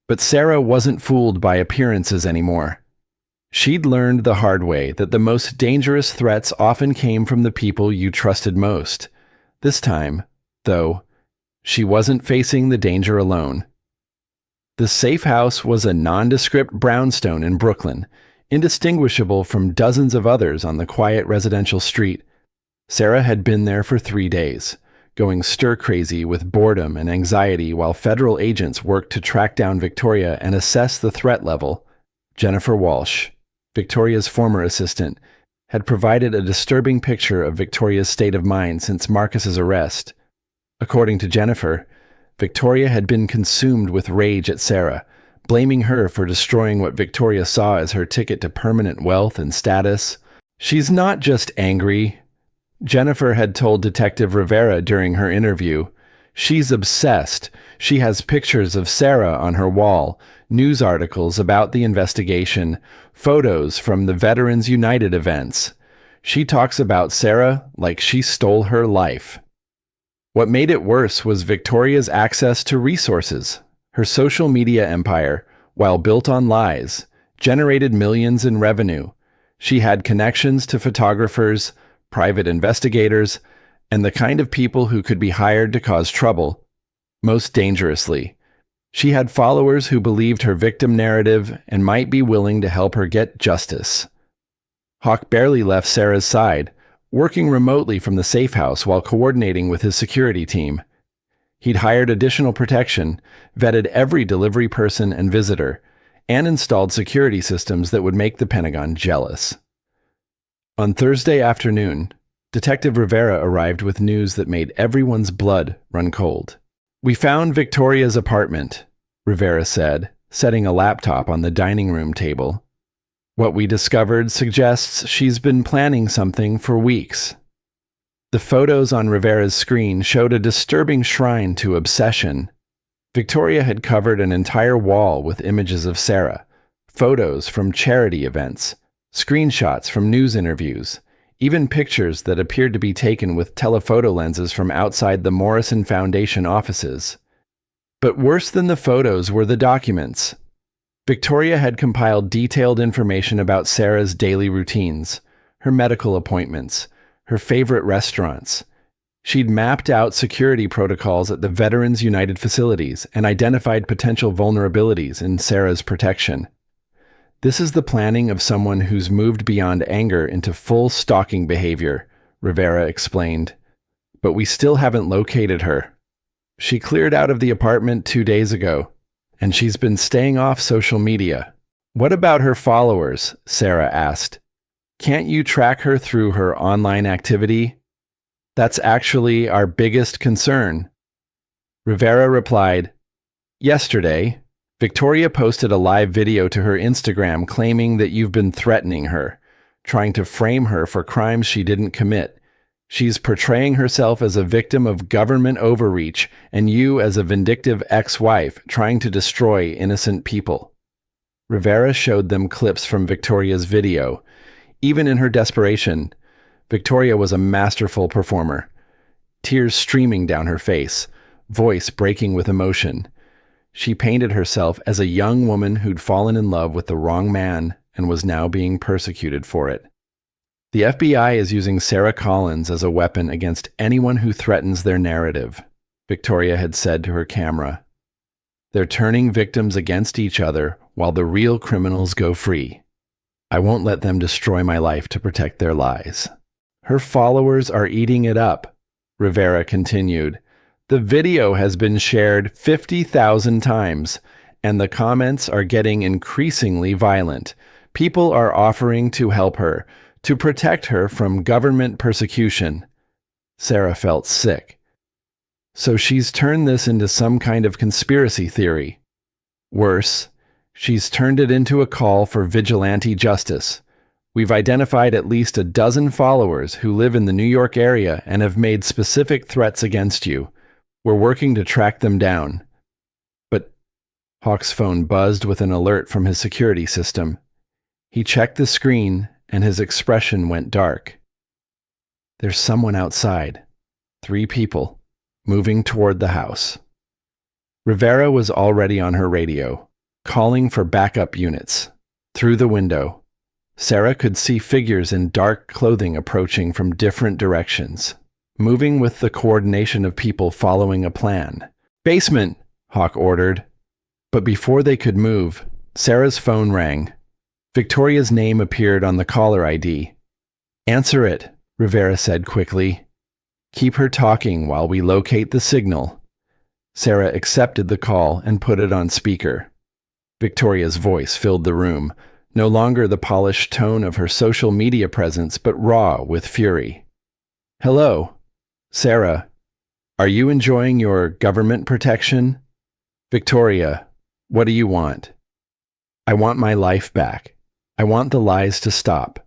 But Sarah wasn't fooled by appearances anymore. She'd learned the hard way that the most dangerous threats often came from the people you trusted most. This time, though, she wasn't facing the danger alone. The safe house was a nondescript brownstone in Brooklyn, indistinguishable from dozens of others on the quiet residential street. Sarah had been there for 3 days, going stir-crazy with boredom and anxiety while federal agents worked to track down Victoria and assess the threat level. Jennifer Walsh, Victoria's former assistant, had provided a disturbing picture of Victoria's state of mind since Marcus's arrest. According to Jennifer, Victoria had been consumed with rage at Sarah, blaming her for destroying what Victoria saw as her ticket to permanent wealth and status. She's not just angry, Jennifer had told Detective Rivera during her interview. She's obsessed. She has pictures of Sarah on her wall, news articles about the investigation, photos from the Veterans United events. She talks about Sarah like she stole her life. What made it worse was Victoria's access to resources. Her social media empire, while built on lies, generated millions in revenue. She had connections to photographers, private investigators, and the kind of people who could be hired to cause trouble. Most dangerously, she had followers who believed her victim narrative and might be willing to help her get justice. Hawk barely left Sarah's side, working remotely from the safe house while coordinating with his security team. He'd hired additional protection, vetted every delivery person and visitor, and installed security systems that would make the Pentagon jealous. On Thursday afternoon, Detective Rivera arrived with news that made everyone's blood run cold. "We found Victoria's apartment," Rivera said, setting a laptop on the dining room table. "What we discovered suggests she's been planning something for weeks." The photos on Rivera's screen showed a disturbing shrine to obsession. Victoria had covered an entire wall with images of Sarah, photos from charity events, screenshots from news interviews, even pictures that appeared to be taken with telephoto lenses from outside the Morrison Foundation offices. But worse than the photos were the documents. Victoria had compiled detailed information about Sarah's daily routines, her medical appointments, her favorite restaurants. She'd mapped out security protocols at the Veterans United facilities and identified potential vulnerabilities in Sarah's protection. "This is the planning of someone who's moved beyond anger into full stalking behavior," Rivera explained. "But we still haven't located her. She cleared out of the apartment 2 days ago, and she's been staying off social media." "What about her followers?" Sarah asked. "Can't you track her through her online activity?" "That's actually our biggest concern." Rivera replied, "Yesterday, Victoria posted a live video to her Instagram claiming that you've been threatening her, trying to frame her for crimes she didn't commit. She's portraying herself as a victim of government overreach and you as a vindictive ex-wife trying to destroy innocent people." Rivera showed them clips from Victoria's video. Even in her desperation, Victoria was a masterful performer. Tears streaming down her face, voice breaking with emotion. She painted herself as a young woman who'd fallen in love with the wrong man and was now being persecuted for it. "The FBI is using Sarah Collins as a weapon against anyone who threatens their narrative," Victoria had said to her camera. "They're turning victims against each other while the real criminals go free. I won't let them destroy my life to protect their lies." "Her followers are eating it up," Rivera continued. "The video has been shared 50,000 times, and the comments are getting increasingly violent. People are offering to help her, to protect her from government persecution." Sarah felt sick. "So she's turned this into some kind of conspiracy theory. Worse, she's turned it into a call for vigilante justice. We've identified at least a dozen followers who live in the New York area and have made specific threats against you. We're working to track them down." But Hawk's phone buzzed with an alert from his security system. He checked the screen and his expression went dark. "There's someone outside. 3 people, moving toward the house." Rivera was already on her radio, calling for backup units. Through the window, Sarah could see figures in dark clothing approaching from different directions, moving with the coordination of people following a plan. "Basement," Hawk ordered. But before they could move, Sarah's phone rang. Victoria's name appeared on the caller ID. "Answer it," Rivera said quickly. "Keep her talking while we locate the signal." Sarah accepted the call and put it on speaker. Victoria's voice filled the room, no longer the polished tone of her social media presence, but raw with fury. "Hello, Sarah. Are you enjoying your government protection?" "Victoria, what do you want?" "I want my life back. I want the lies to stop.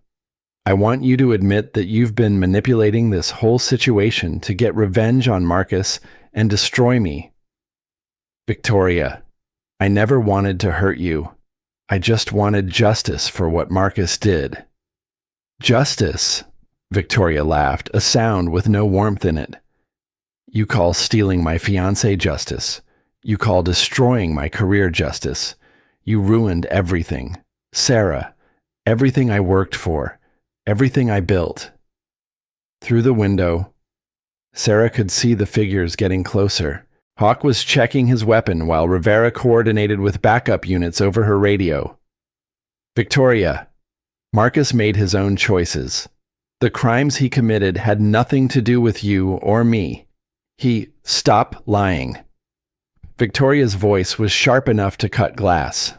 I want you to admit that you've been manipulating this whole situation to get revenge on Marcus and destroy me." "Victoria, I never wanted to hurt you. I just wanted justice for what Marcus did." "Justice?" Victoria laughed, a sound with no warmth in it. "You call stealing my fiancé justice. You call destroying my career justice. You ruined everything. Sarah, everything I worked for, everything I built." Through the window, Sarah could see the figures getting closer. Hawk was checking his weapon while Rivera coordinated with backup units over her radio. "Victoria, Marcus made his own choices. The crimes he committed had nothing to do with you or me. Stop lying." Victoria's voice was sharp enough to cut glass.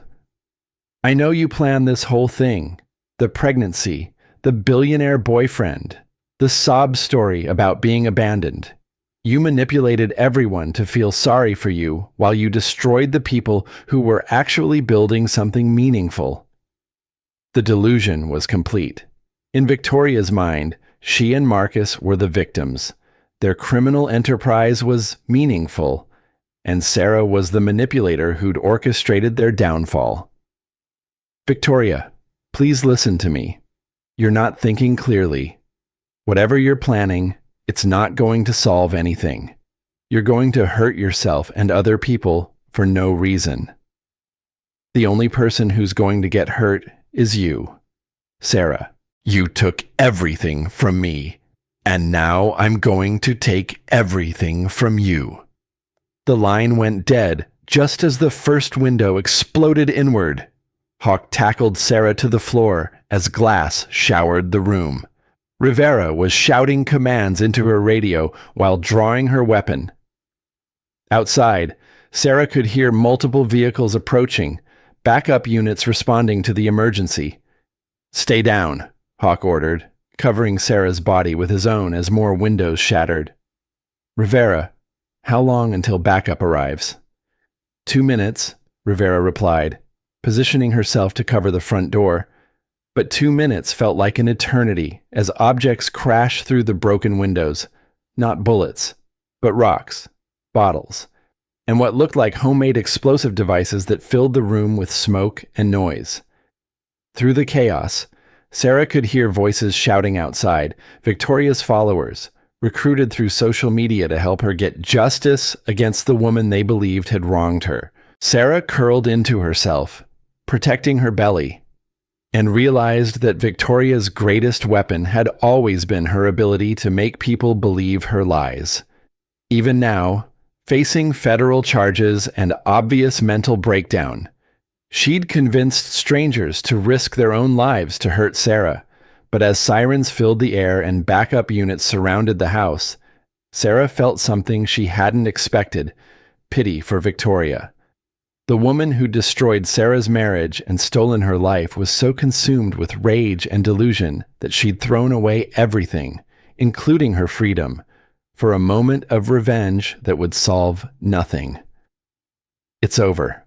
I know you planned this whole thing. The pregnancy, the billionaire boyfriend, the sob story about being abandoned. You manipulated everyone to feel sorry for you while you destroyed the people who were actually building something meaningful. The delusion was complete. In Victoria's mind, she and Marcus were the victims. Their criminal enterprise was meaningful, and Sarah was the manipulator who'd orchestrated their downfall. Victoria, please listen to me. You're not thinking clearly. Whatever you're planning, it's not going to solve anything. You're going to hurt yourself and other people for no reason. The only person who's going to get hurt is you. Sarah, you took everything from me, and now I'm going to take everything from you. The line went dead just as the first window exploded inward. Hawk tackled Sarah to the floor as glass showered the room. Rivera was shouting commands into her radio while drawing her weapon. Outside, Sarah could hear multiple vehicles approaching, backup units responding to the emergency. "Stay down," Hawk ordered, covering Sarah's body with his own as more windows shattered. "Rivera, how long until backup arrives?" 2 minutes, Rivera replied, positioning herself to cover the front door. But 2 minutes felt like an eternity as objects crashed through the broken windows. Not bullets, but rocks, bottles, and what looked like homemade explosive devices that filled the room with smoke and noise. Through the chaos, Sarah could hear voices shouting outside, Victoria's followers, recruited through social media to help her get justice against the woman they believed had wronged her. Sarah curled into herself, protecting her belly, and realized that Victoria's greatest weapon had always been her ability to make people believe her lies. Even now, facing federal charges and obvious mental breakdown, she'd convinced strangers to risk their own lives to hurt Sarah. But as sirens filled the air and backup units surrounded the house, Sarah felt something she hadn't expected: pity for Victoria. The woman who destroyed Sarah's marriage and stolen her life was so consumed with rage and delusion that she'd thrown away everything, including her freedom, for a moment of revenge that would solve nothing. "It's over,"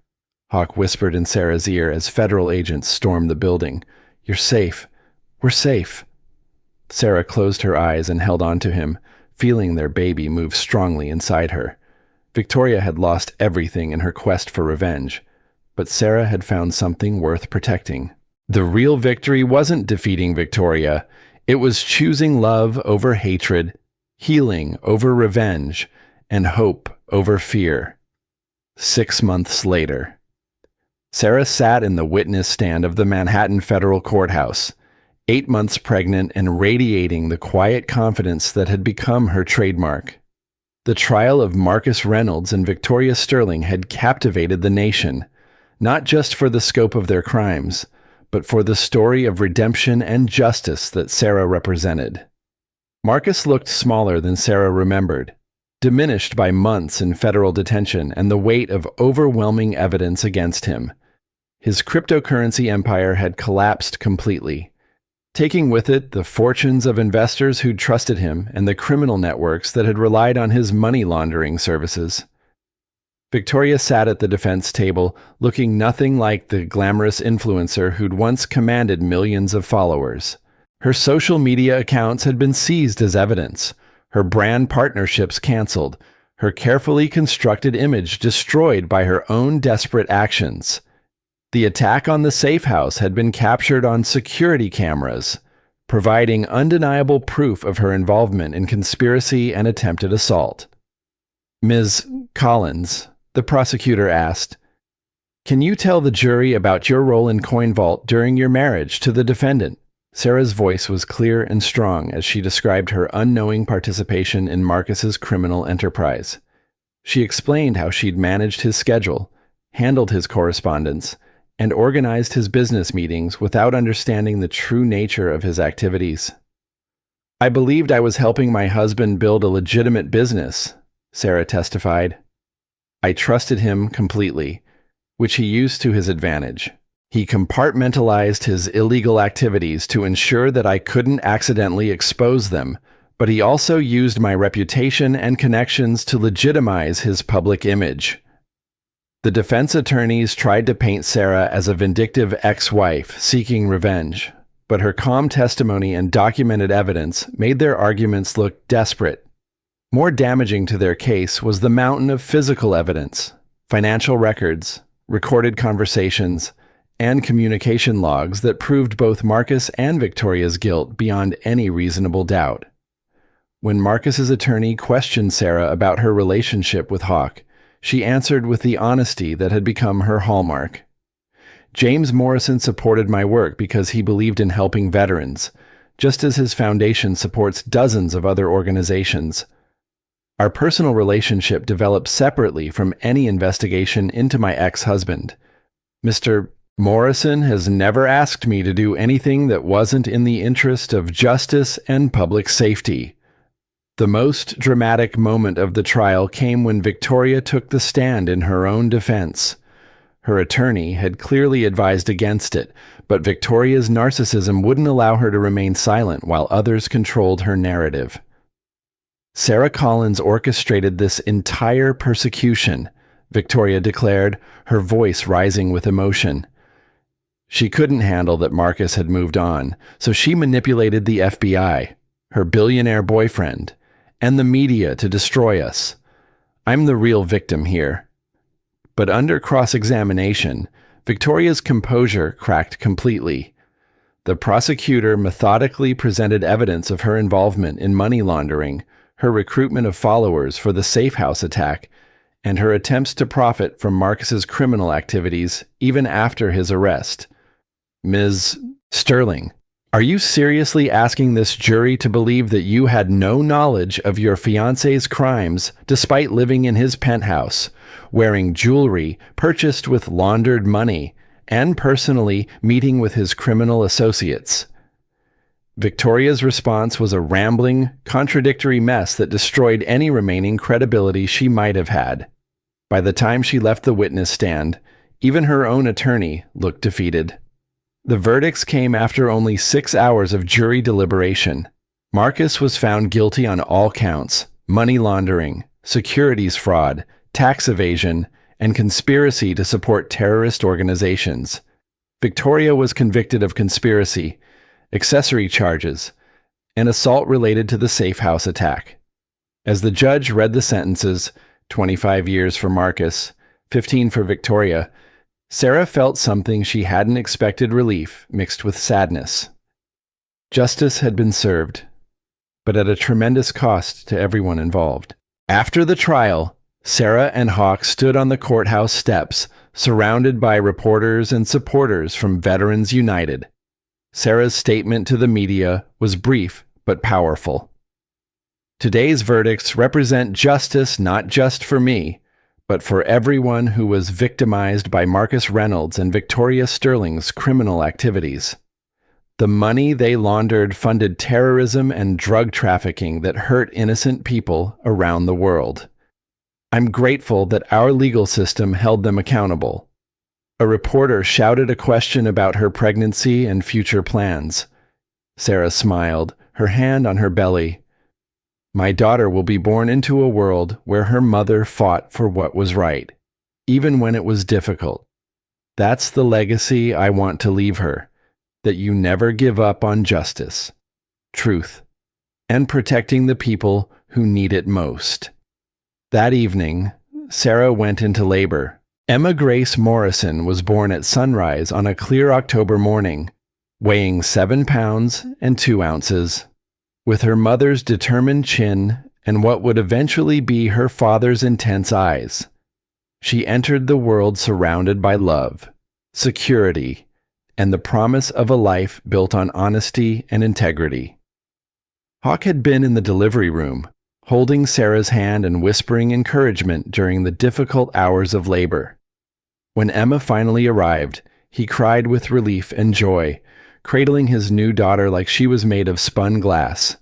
Hawk whispered in Sarah's ear as federal agents stormed the building. "You're safe. We're safe." Sarah closed her eyes and held on to him, feeling their baby move strongly inside her. Victoria had lost everything in her quest for revenge, but Sarah had found something worth protecting. The real victory wasn't defeating Victoria. It was choosing love over hatred, healing over revenge, and hope over fear. 6 months later, Sarah sat in the witness stand of the Manhattan Federal Courthouse, 8 months pregnant and radiating the quiet confidence that had become her trademark. The trial of Marcus Reynolds and Victoria Sterling had captivated the nation, not just for the scope of their crimes, but for the story of redemption and justice that Sarah represented. Marcus looked smaller than Sarah remembered, diminished by months in federal detention and the weight of overwhelming evidence against him. His cryptocurrency empire had collapsed completely, taking with it the fortunes of investors who'd trusted him and the criminal networks that had relied on his money laundering services. Victoria sat at the defense table, looking nothing like the glamorous influencer who'd once commanded millions of followers. Her social media accounts had been seized as evidence, her brand partnerships canceled, her carefully constructed image destroyed by her own desperate actions. The attack on the safe house had been captured on security cameras, providing undeniable proof of her involvement in conspiracy and attempted assault. "Ms. Collins," the prosecutor asked, "can you tell the jury about your role in Coin Vault during your marriage to the defendant?" Sarah's voice was clear and strong as she described her unknowing participation in Marcus's criminal enterprise. She explained how she'd managed his schedule, handled his correspondence, and organized his business meetings without understanding the true nature of his activities. "I believed I was helping my husband build a legitimate business," Sarah testified. "I trusted him completely, which he used to his advantage." He compartmentalized his illegal activities to ensure that I couldn't accidentally expose them, but he also used my reputation and connections to legitimize his public image. The defense attorneys tried to paint Sarah as a vindictive ex-wife seeking revenge, but her calm testimony and documented evidence made their arguments look desperate. More damaging to their case was the mountain of physical evidence, financial records, recorded conversations, and communication logs that proved both Marcus and Victoria's guilt beyond any reasonable doubt. When Marcus's attorney questioned Sarah about her relationship with Hawk, she answered with the honesty that had become her hallmark. James Morrison supported my work because he believed in helping veterans, just as his foundation supports dozens of other organizations. Our personal relationship developed separately from any investigation into my ex-husband. Mr. Morrison has never asked me to do anything that wasn't in the interest of justice and public safety. The most dramatic moment of the trial came when Victoria took the stand in her own defense. Her attorney had clearly advised against it, but Victoria's narcissism wouldn't allow her to remain silent while others controlled her narrative. Sarah Collins orchestrated this entire persecution, Victoria declared, her voice rising with emotion. She couldn't handle that Marcus had moved on, so she manipulated the FBI, her billionaire boyfriend, and the media to destroy us. I'm the real victim here. But under cross-examination, Victoria's composure cracked completely. The prosecutor methodically presented evidence of her involvement in money laundering, her recruitment of followers for the safe house attack, and her attempts to profit from Marcus's criminal activities even after his arrest. Ms. Sterling, are you seriously asking this jury to believe that you had no knowledge of your fiancé's crimes despite living in his penthouse, wearing jewelry purchased with laundered money, and personally meeting with his criminal associates? Victoria's response was a rambling, contradictory mess that destroyed any remaining credibility she might have had. By the time she left the witness stand, even her own attorney looked defeated. The verdicts came after only 6 hours of jury deliberation. Marcus was found guilty on all counts: money laundering, securities fraud, tax evasion, and conspiracy to support terrorist organizations. Victoria was convicted of conspiracy, accessory charges, and assault related to the safe house attack. As the judge read the sentences, 25 years for Marcus, 15 for Victoria, Sarah felt something she hadn't expected: relief mixed with sadness. Justice had been served, but at a tremendous cost to everyone involved. After the trial, Sarah and Hawk stood on the courthouse steps, surrounded by reporters and supporters from Veterans United. Sarah's statement to the media was brief but powerful. Today's verdicts represent justice not just for me, but for everyone who was victimized by Marcus Reynolds and Victoria Sterling's criminal activities. The money they laundered funded terrorism and drug trafficking that hurt innocent people around the world. I'm grateful that our legal system held them accountable. A reporter shouted a question about her pregnancy and future plans. Sarah smiled, her hand on her belly. My daughter will be born into a world where her mother fought for what was right, even when it was difficult. That's the legacy I want to leave her, that you never give up on justice, truth, and protecting the people who need it most. That evening, Sarah went into labor. Emma Grace Morrison was born at sunrise on a clear October morning, weighing 7 pounds and 2 ounces. With her mother's determined chin and what would eventually be her father's intense eyes, she entered the world surrounded by love, security, and the promise of a life built on honesty and integrity. Hawk had been in the delivery room, holding Sarah's hand and whispering encouragement during the difficult hours of labor. When Emma finally arrived, he cried with relief and joy, cradling his new daughter like she was made of spun glass.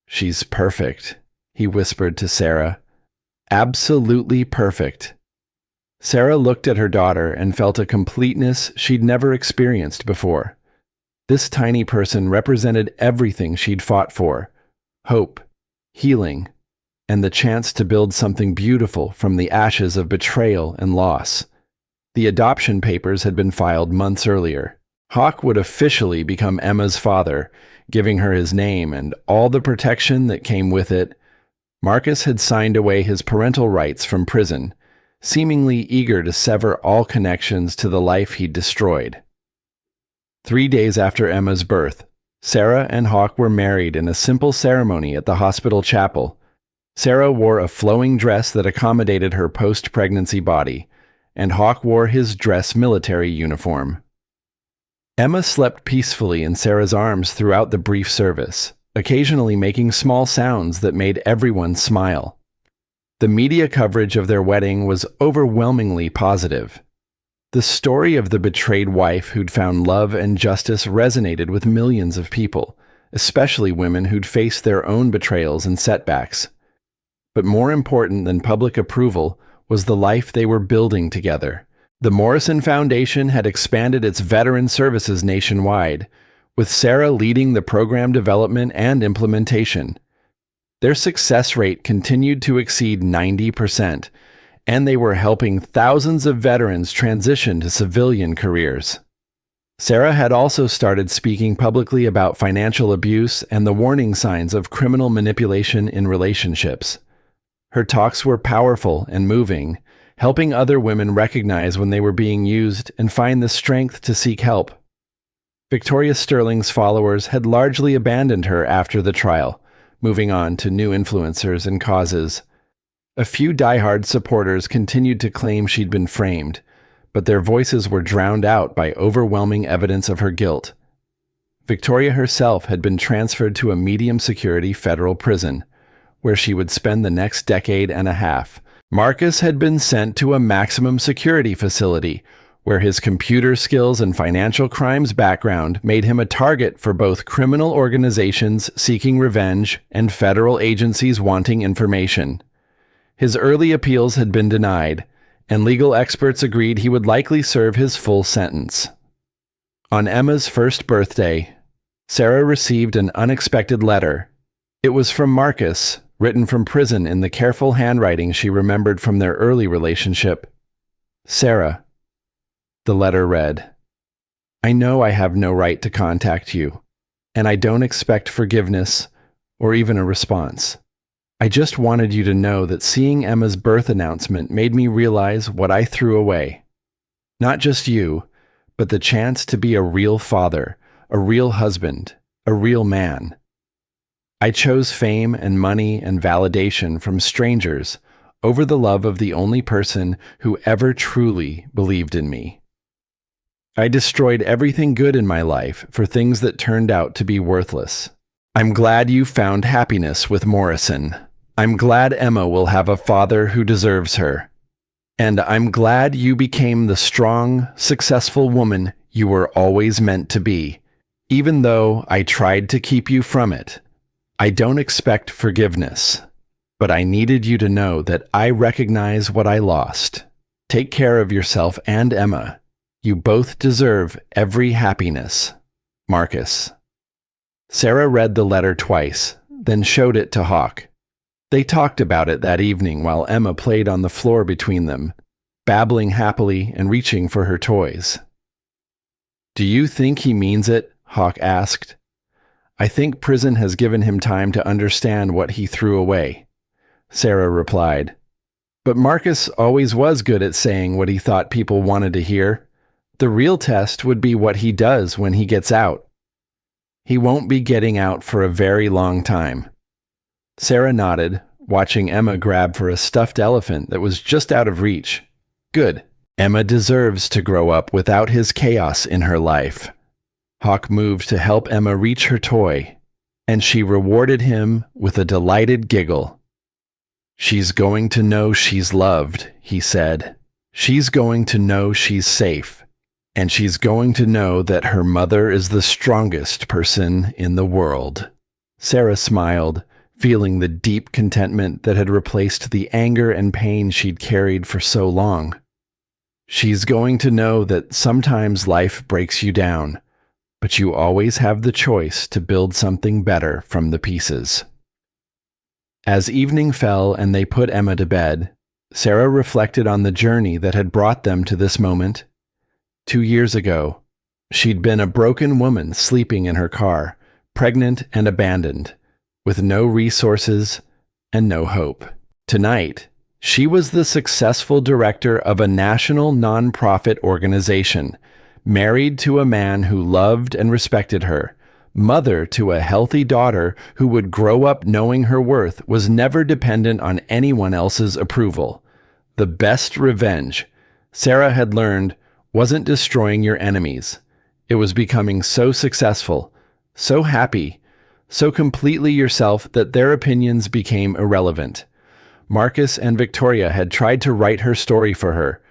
She's perfect, he whispered to Sarah. Absolutely perfect. Sarah looked at her daughter and felt a completeness she'd never experienced before. This tiny person represented everything she'd fought for: hope, healing, and the chance to build something beautiful from the ashes of betrayal and loss. The adoption papers had been filed months earlier. Hawk would officially become Emma's father, giving her his name and all the protection that came with it. Marcus had signed away his parental rights from prison, seemingly eager to sever all connections to the life he'd destroyed. 3 days after Emma's birth, Sarah and Hawk were married in a simple ceremony at the hospital chapel. Sarah wore a flowing dress that accommodated her post-pregnancy body, and Hawk wore his dress military uniform. Emma slept peacefully in Sarah's arms throughout the brief service, occasionally making small sounds that made everyone smile. The media coverage of their wedding was overwhelmingly positive. The story of the betrayed wife who'd found love and justice resonated with millions of people, especially women who'd faced their own betrayals and setbacks. But more important than public approval was the life they were building together. The Morrison Foundation had expanded its veteran services nationwide, with Sarah leading the program development and implementation. Their success rate continued to exceed 90%, and they were helping thousands of veterans transition to civilian careers. Sarah had also started speaking publicly about financial abuse and the warning signs of criminal manipulation in relationships. Her talks were powerful and moving, helping other women recognize when they were being used and find the strength to seek help. Victoria Sterling's followers had largely abandoned her after the trial, moving on to new influencers and causes. A few diehard supporters continued to claim she'd been framed, but their voices were drowned out by overwhelming evidence of her guilt. Victoria herself had been transferred to a medium-security federal prison, where she would spend the next decade and a half. Marcus had been sent to a maximum security facility, where his computer skills and financial crimes background made him a target for both criminal organizations seeking revenge and federal agencies wanting information. His early appeals had been denied, and legal experts agreed he would likely serve his full sentence. On Emma's first birthday, Sarah received an unexpected letter. It was from Marcus, written from prison in the careful handwriting she remembered from their early relationship. Sarah, the letter read, "I know I have no right to contact you, and I don't expect forgiveness or even a response. I just wanted you to know that seeing Emma's birth announcement made me realize what I threw away. Not just you, but the chance to be a real father, a real husband, a real man. I chose fame and money and validation from strangers over the love of the only person who ever truly believed in me. I destroyed everything good in my life for things that turned out to be worthless. I'm glad you found happiness with Morrison. I'm glad Emma will have a father who deserves her. And I'm glad you became the strong, successful woman you were always meant to be, even though I tried to keep you from it. I don't expect forgiveness, but I needed you to know that I recognize what I lost. Take care of yourself and Emma. You both deserve every happiness. Marcus." Sarah read the letter twice, then showed it to Hawk. They talked about it that evening while Emma played on the floor between them, babbling happily and reaching for her toys. "Do you think he means it?" Hawk asked. "I think prison has given him time to understand what he threw away," Sarah replied. "But Marcus always was good at saying what he thought people wanted to hear. The real test would be what he does when he gets out. He won't be getting out for a very long time." Sarah nodded, watching Emma grab for a stuffed elephant that was just out of reach. "Good. Emma deserves to grow up without his chaos in her life." Hawk moved to help Emma reach her toy, and she rewarded him with a delighted giggle. "She's going to know she's loved," he said. "She's going to know she's safe, and she's going to know that her mother is the strongest person in the world." Sarah smiled, feeling the deep contentment that had replaced the anger and pain she'd carried for so long. She's going to know that sometimes life breaks you down, but you always have the choice to build something better from the pieces. As evening fell and they put Emma to bed, Sarah reflected on the journey that had brought them to this moment. 2 years ago, she'd been a broken woman sleeping in her car, pregnant and abandoned, with no resources and no hope. Tonight, she was the successful director of a national nonprofit organization, married to a man who loved and respected her, mother to a healthy daughter who would grow up knowing her worth was never dependent on anyone else's approval. The best revenge, Sarah had learned, wasn't destroying your enemies. It was becoming so successful, so happy, so completely yourself that their opinions became irrelevant. Marcus and Victoria had tried to write her story for her,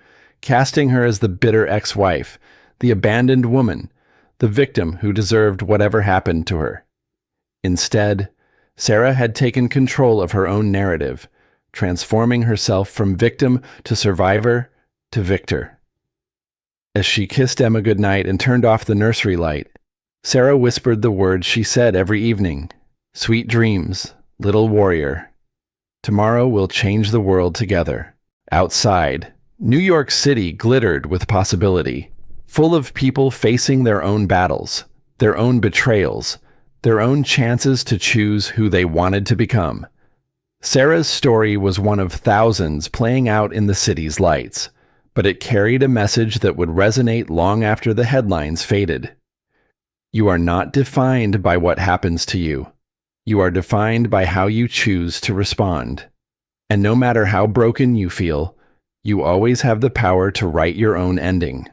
casting her as the bitter ex-wife, the abandoned woman, the victim who deserved whatever happened to her. Instead, Sarah had taken control of her own narrative, transforming herself from victim to survivor to victor. As she kissed Emma goodnight and turned off the nursery light, Sarah whispered the words she said every evening, "Sweet dreams, little warrior. Tomorrow we'll change the world together." Outside, New York City glittered with possibility, full of people facing their own battles, their own betrayals, their own chances to choose who they wanted to become. Sarah's story was one of thousands playing out in the city's lights, but it carried a message that would resonate long after the headlines faded. You are not defined by what happens to you. You are defined by how you choose to respond. And no matter how broken you feel, you always have the power to write your own ending.